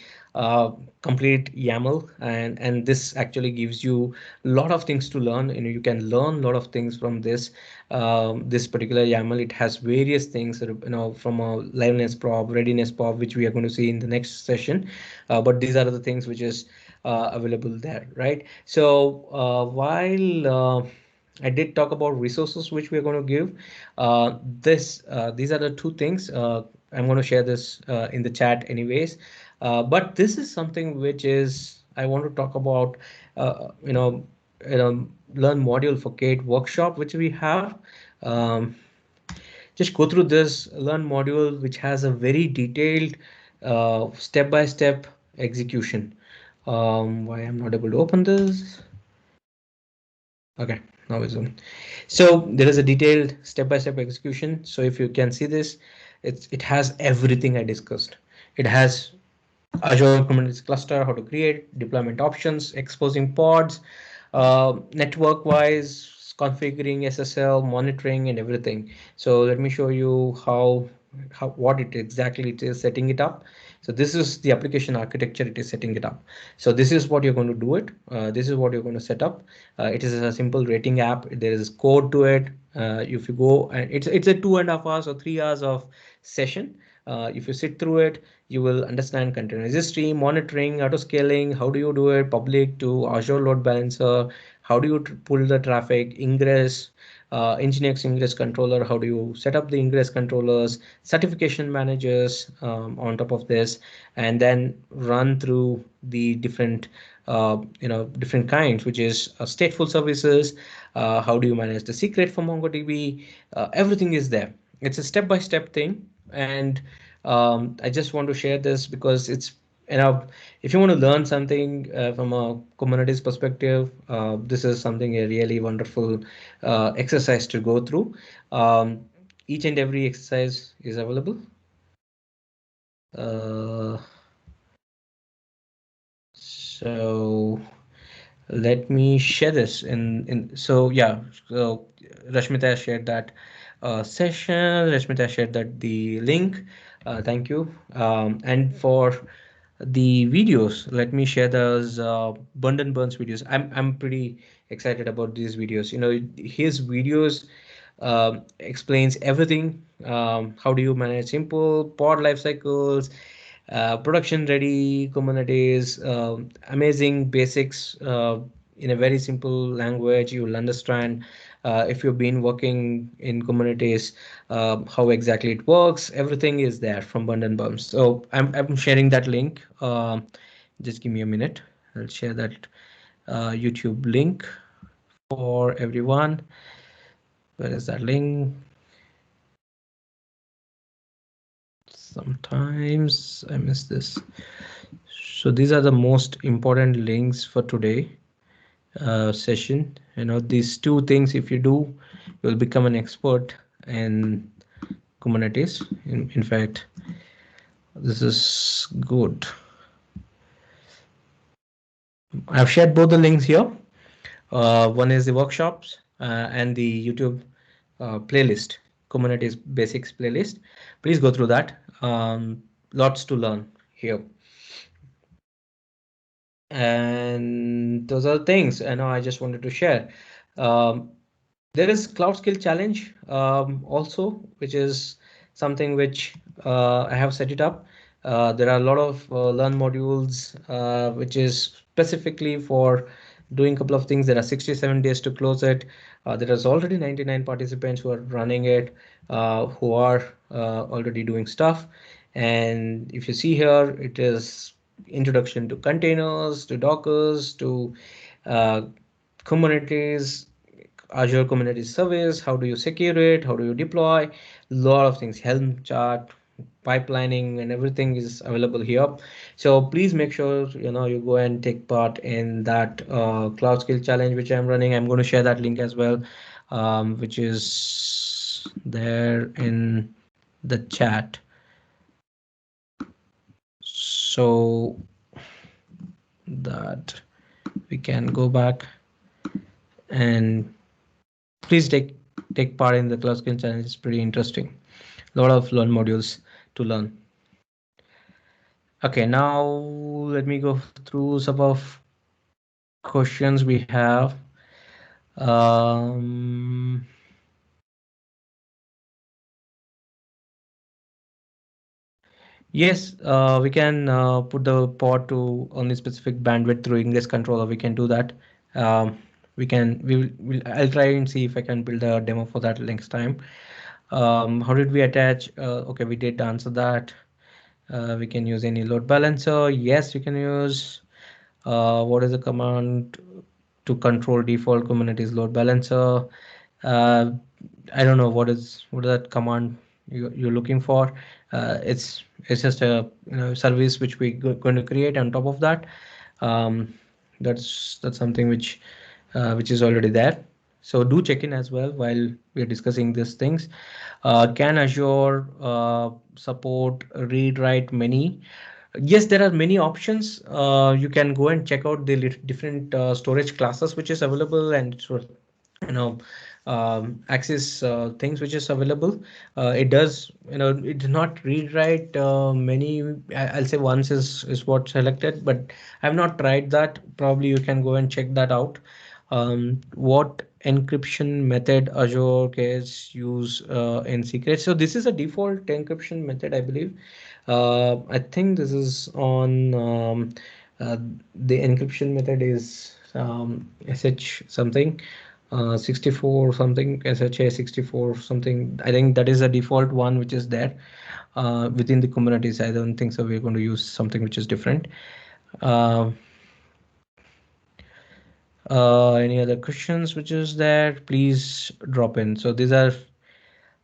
complete YAML, and this actually gives you a lot of things to learn. You can learn a lot of things from this. This particular YAML, it has various things, from a liveness prop, readiness prop, which we are going to see in the next session. But these are the things which is available there, right? So while I did talk about resources which we are going to give. These are the two things. I'm going to share this in the chat anyways. But this is something which is I want to talk about. Learn module for Kate workshop which we have. Um, just go through this learn module which has a very detailed step-by-step execution. Why I'm not able to open this? Okay, now it's on. So there is a detailed step-by-step execution. So if you can see this, it has everything I discussed. It has Azure Kubernetes cluster, how to create, deployment options, exposing pods, network-wise, configuring SSL, monitoring, and everything. So let me show you how what it exactly it is setting it up. So this is the application architecture. It is setting it up. So this is what you're going to do it. This is what you're going to set up. It is a simple rating app. There is code to it. If you go and it's a 2.5 hours or 3 hours of session. If you sit through it, you will understand container registry, monitoring, auto scaling. How do you do it? Public to Azure load balancer. How do you pull the traffic? Ingress, Nginx ingress controller. How do you set up the ingress controllers? Certification managers on top of this, and then run through the different kinds, which is stateful services. How do you manage the secret for MongoDB? Everything is there. It's a step-by-step thing, and I just want to share this because it's if you want to learn something from a Kubernetes perspective, this is something a really wonderful exercise to go through. Each and every exercise is available. Uh, so let me share this in so yeah, so Rashmita shared that session. Rashmita shared that the link. Thank you. And for the videos, let me share those Bund and Burns videos. I'm pretty excited about these videos. His videos explains everything. How do you manage simple pod life cycles, production ready Kubernetes, amazing basics in a very simple language you will understand. If you've been working in Kubernetes, how exactly it works, everything is there from Bund and Bums. So I'm sharing that link. Just give me a minute. I'll share that YouTube link for everyone. Where is that link? Sometimes I miss this. So these are the most important links for today session. These two things, if you do, you'll become an expert in Kubernetes. In fact, this is good. I've shared both the links here. One is the workshops and the YouTube playlist, Kubernetes Basics playlist. Please go through that. Lots to learn here. And those are the things I just wanted to share. Um, there is Cloud Skill Challenge also, which is something which I have set it up. There are a lot of learn modules, which is specifically for doing a couple of things. There are 67 days to close it. There is already 99 participants who are running it, who are already doing stuff. And if you see here, it is introduction to containers, to Dockers, to uh, Kubernetes, Azure Kubernetes Service, how do you secure it, how do you deploy, a lot of things, Helm chart, pipelining, and everything is available here. So please make sure you go and take part in that Cloud Skill Challenge which I'm running. I'm going to share that link as well, which is there in the chat. So that we can go back and please take part in the Cloud Skill Challenge. It's pretty interesting. A lot of learn modules to learn. Okay, now let me go through some of questions we have. Um, yes, we can put the pod to only specific bandwidth through Ingress controller. We can do that. Um, I'll try and see if I can build a demo for that next time. How did we attach? Okay, we did answer that. We can use any load balancer. Yes, we can use. What is the command to control default Kubernetes load balancer? Uh, I don't know what is that command you're looking for. It's just a service which we going to create on top of that. Um, that's something which is already there. So do check in as well while we are discussing these things. Can Azure support read write many? Yes, there are many options. You can go and check out the different storage classes which is available, and sort of, you know access things which is available. It does, it does not read write many. I'll say once is what selected, but I've not tried that. Probably you can go and check that out. What encryption method Azure case use in secret? So this is a default encryption method, I believe. I think this is on uh, the encryption method is SH something, 64 something, SHA 64 something. I think that is a default one which is there within the Kubernetes. I don't think so. We're going to use something which is different. Uh, any other questions which is there? Please drop in. So these are,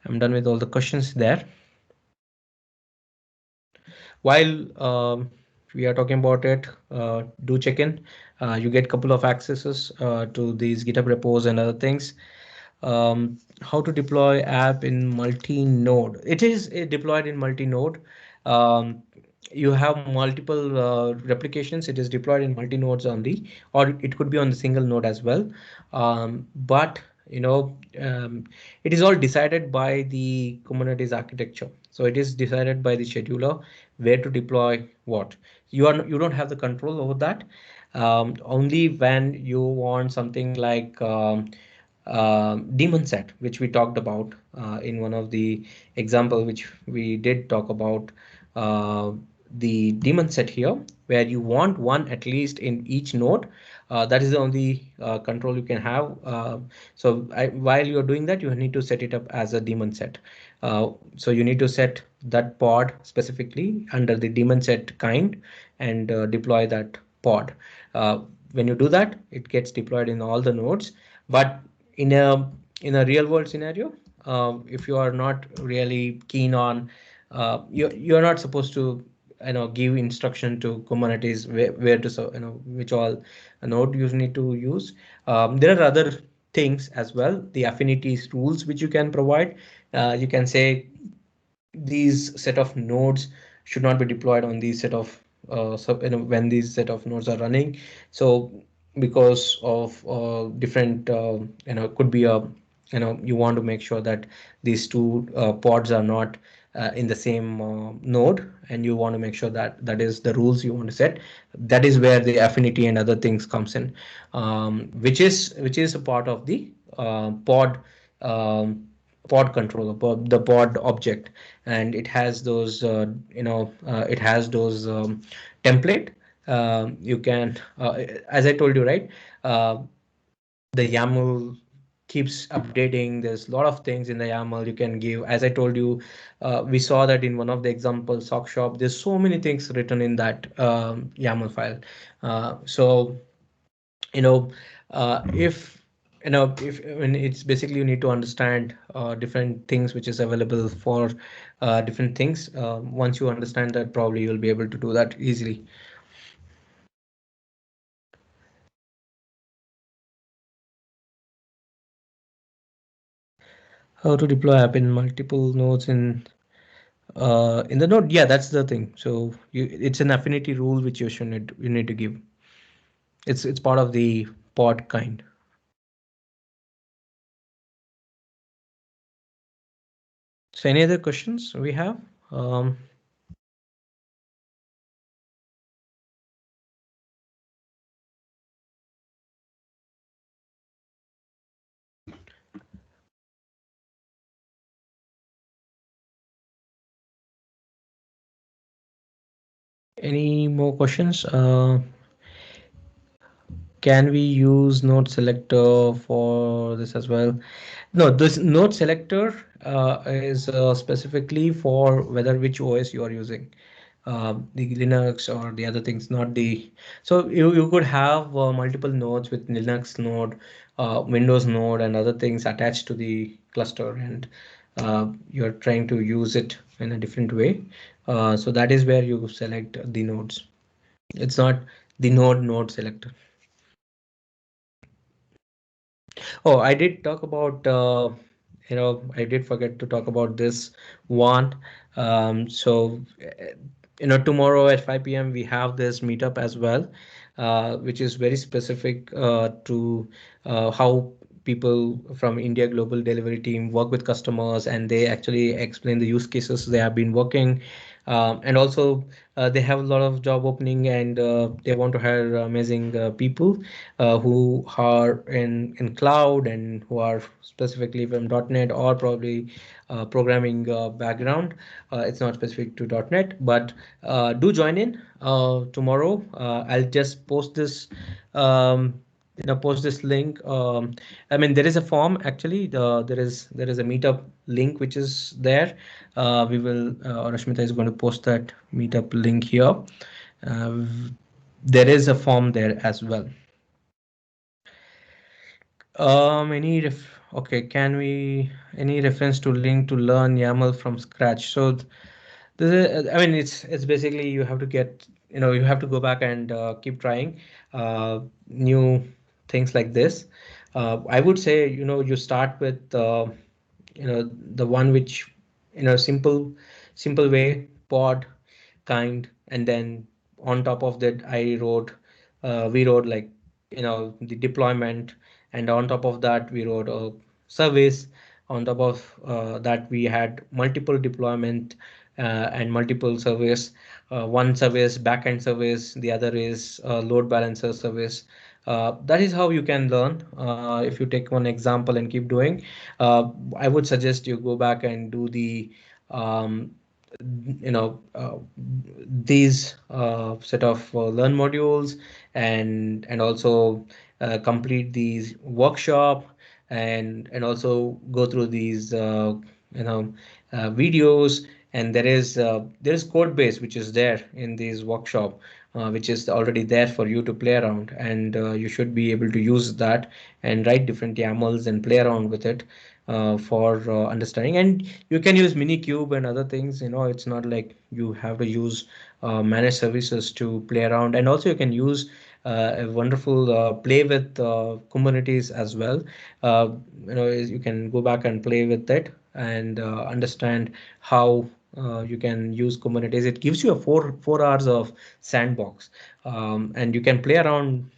I'm done with all the questions there. While we are talking about it, do check in. You get a couple of accesses to these GitHub repos and other things. How to deploy app in multi-node? It is deployed in multi-node. Um, you have multiple replications. It is deployed in multi-nodes only, or it could be on the single node as well. But it is all decided by the Kubernetes architecture. So it is decided by the scheduler where to deploy what. You don't have the control over that. Only when you want something like daemon set, which we talked about in one of the example, which we did talk about, uh, the daemon set here, where you want one at least in each node. That is the only control you can have. While you're doing that, you need to set it up as a daemon set. So you need to set that pod specifically under the daemon set kind and deploy that pod. When you do that, it gets deployed in all the nodes. But in a real world scenario, if you are not really keen on you're not supposed to give instruction to Kubernetes where to which all node you need to use. There are other things as well, the affinities rules which you can provide. You can say these set of nodes should not be deployed on these set of when these set of nodes are running. So because of different could be a you want to make sure that these two pods are not in the same node, and you want to make sure that that is the rules you want to set. That is where the affinity and other things comes in, which is a part of the pod um, pod controller, the pod object. And it has those it has those template. You can as I told you, right? The YAML keeps updating. There's a lot of things in the YAML you can give. As I told you, we saw that in one of the examples, sock shop. There's so many things written in that YAML file. So you know if if when it's basically you need to understand different things which is available for different things. Once you understand that, probably you'll be able to do that easily. How to deploy app in multiple nodes in the node? Yeah, that's the thing. So it's an affinity rule which you need to give. It's part of the pod kind. So any other questions we have? um, any more questions? Can we use node selector for this as well? No, this node selector is specifically for whether which OS you are using, the Linux or the other things, not the. So you could have multiple nodes with Linux node, Windows node, and other things attached to the cluster, and you're trying to use it in a different way. So that is where you select the nodes. It's not the node selector. Oh, I did talk about, I did forget to talk about this one. Tomorrow at 5 p.m. we have this meetup as well, which is very specific to how people from India Global Delivery Team work with customers, and they actually explain the use cases they have been working. And also, they have a lot of job opening, and they want to hire amazing people who are in cloud and who are specifically from .NET or probably programming background. It's not specific to .NET, but do join in tomorrow. I'll just post this. Post this link. I mean, there is a form actually. There is a meetup link which is there. We will. Rashmita is going to post that meetup link here. Uh, there is a form there as well. Okay, can we any reference to link to learn YAML from scratch? So this is, I mean, it's basically you have to get, you have to go back and keep trying new things like this. I would say, you start with the one which, simple way, pod, kind, and then on top of that we wrote like the deployment, and on top of that we wrote a service. On top of that we had multiple deployment and multiple service. One service backend service, the other is load balancer service. That is how you can learn. If you take one example and keep doing, I would suggest you go back and do um, these set of learn modules, and also complete these workshop, and also go through these you know videos. And there is code base which is there in this workshop, which is already there for you to play around, and you should be able to use that and write different YAMLs and play around with it. for understanding. And you can use Minikube and other things. It's not like you have to use managed services to play around. And also you can use a wonderful play with Kubernetes as well. You can go back and play with it and understand how you can use Kubernetes. It gives you a four hours of sandbox, and you can play around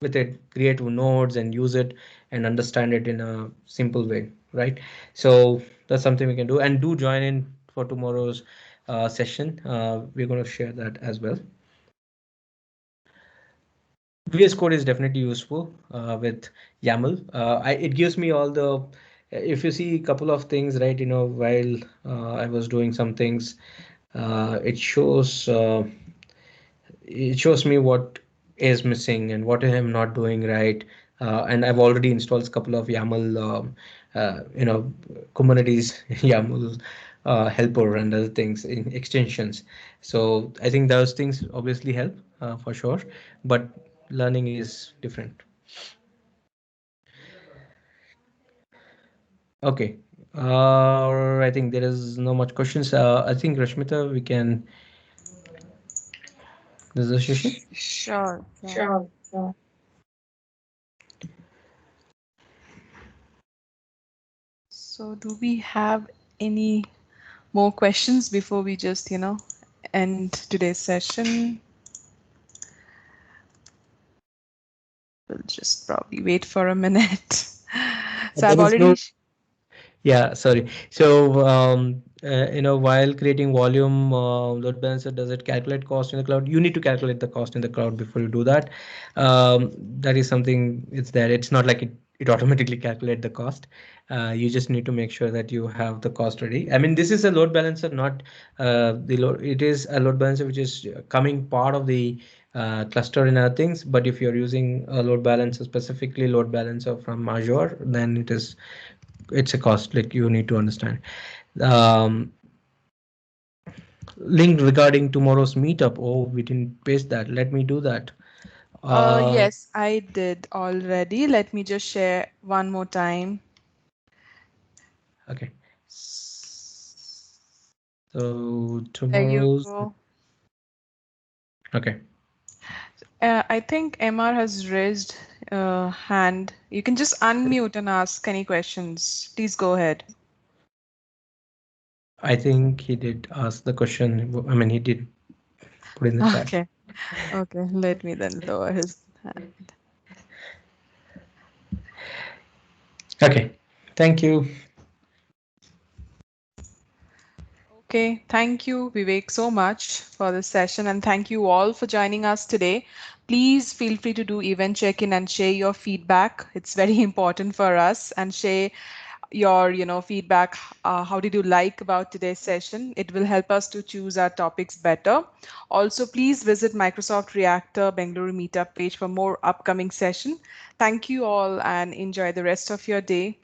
with it, create nodes and use it and understand it in a simple way, right? So that's something we can do. And do join in for tomorrow's session. We're going to share that as well. VS Code is definitely useful with YAML. It gives me all the, if you see a couple of things, right, while I was doing some things, it shows me what is missing and what I am not doing right. And I've already installed a couple of YAML, Kubernetes YAML helper and other things in extensions. So I think those things obviously help for sure, but learning is different. Okay. I think there is no much questions. I think Rashmita, we can. There's a session.
Sure. Sure.
Sure, sure.
So do we have any more questions before we just, end today's session? We'll just probably wait for a minute. So I've
There is no.
already,
Yeah, sorry. So, while creating volume load balancer, does it calculate cost in the cloud? You need to calculate the cost in the cloud before you do that. That is something, it's there. It's not like it automatically calculate the cost. You just need to make sure that you have the cost ready. I mean, this is a load balancer, not the load. It is a load balancer which is coming part of the cluster and other things. But if you're using a load balancer, specifically load balancer from Azure, then it's a cost, like you need to understand. um Link regarding tomorrow's meetup. Oh, we didn't paste that. Let me do that. uh
yes, I did already. Let me just share one more time.
okay, so
There you
tomorrow's.
go.
Okay,
I think MR has raised hand. You can just unmute and ask any questions. Please go ahead.
I think he did ask the question. I mean, he did put in the chat.
Okay. Okay. Let me then lower his hand.
Okay, thank you.
Okay, thank you, Vivek, so much for this session, and thank you all for joining us today. Please feel free to do event check-in and share your feedback. It's very important for us, and share your, feedback. How did you like about today's session? It will help us to choose our topics better. Also, please visit Microsoft Reactor Bengaluru meetup page for more upcoming session. Thank you all, and enjoy the rest of your day.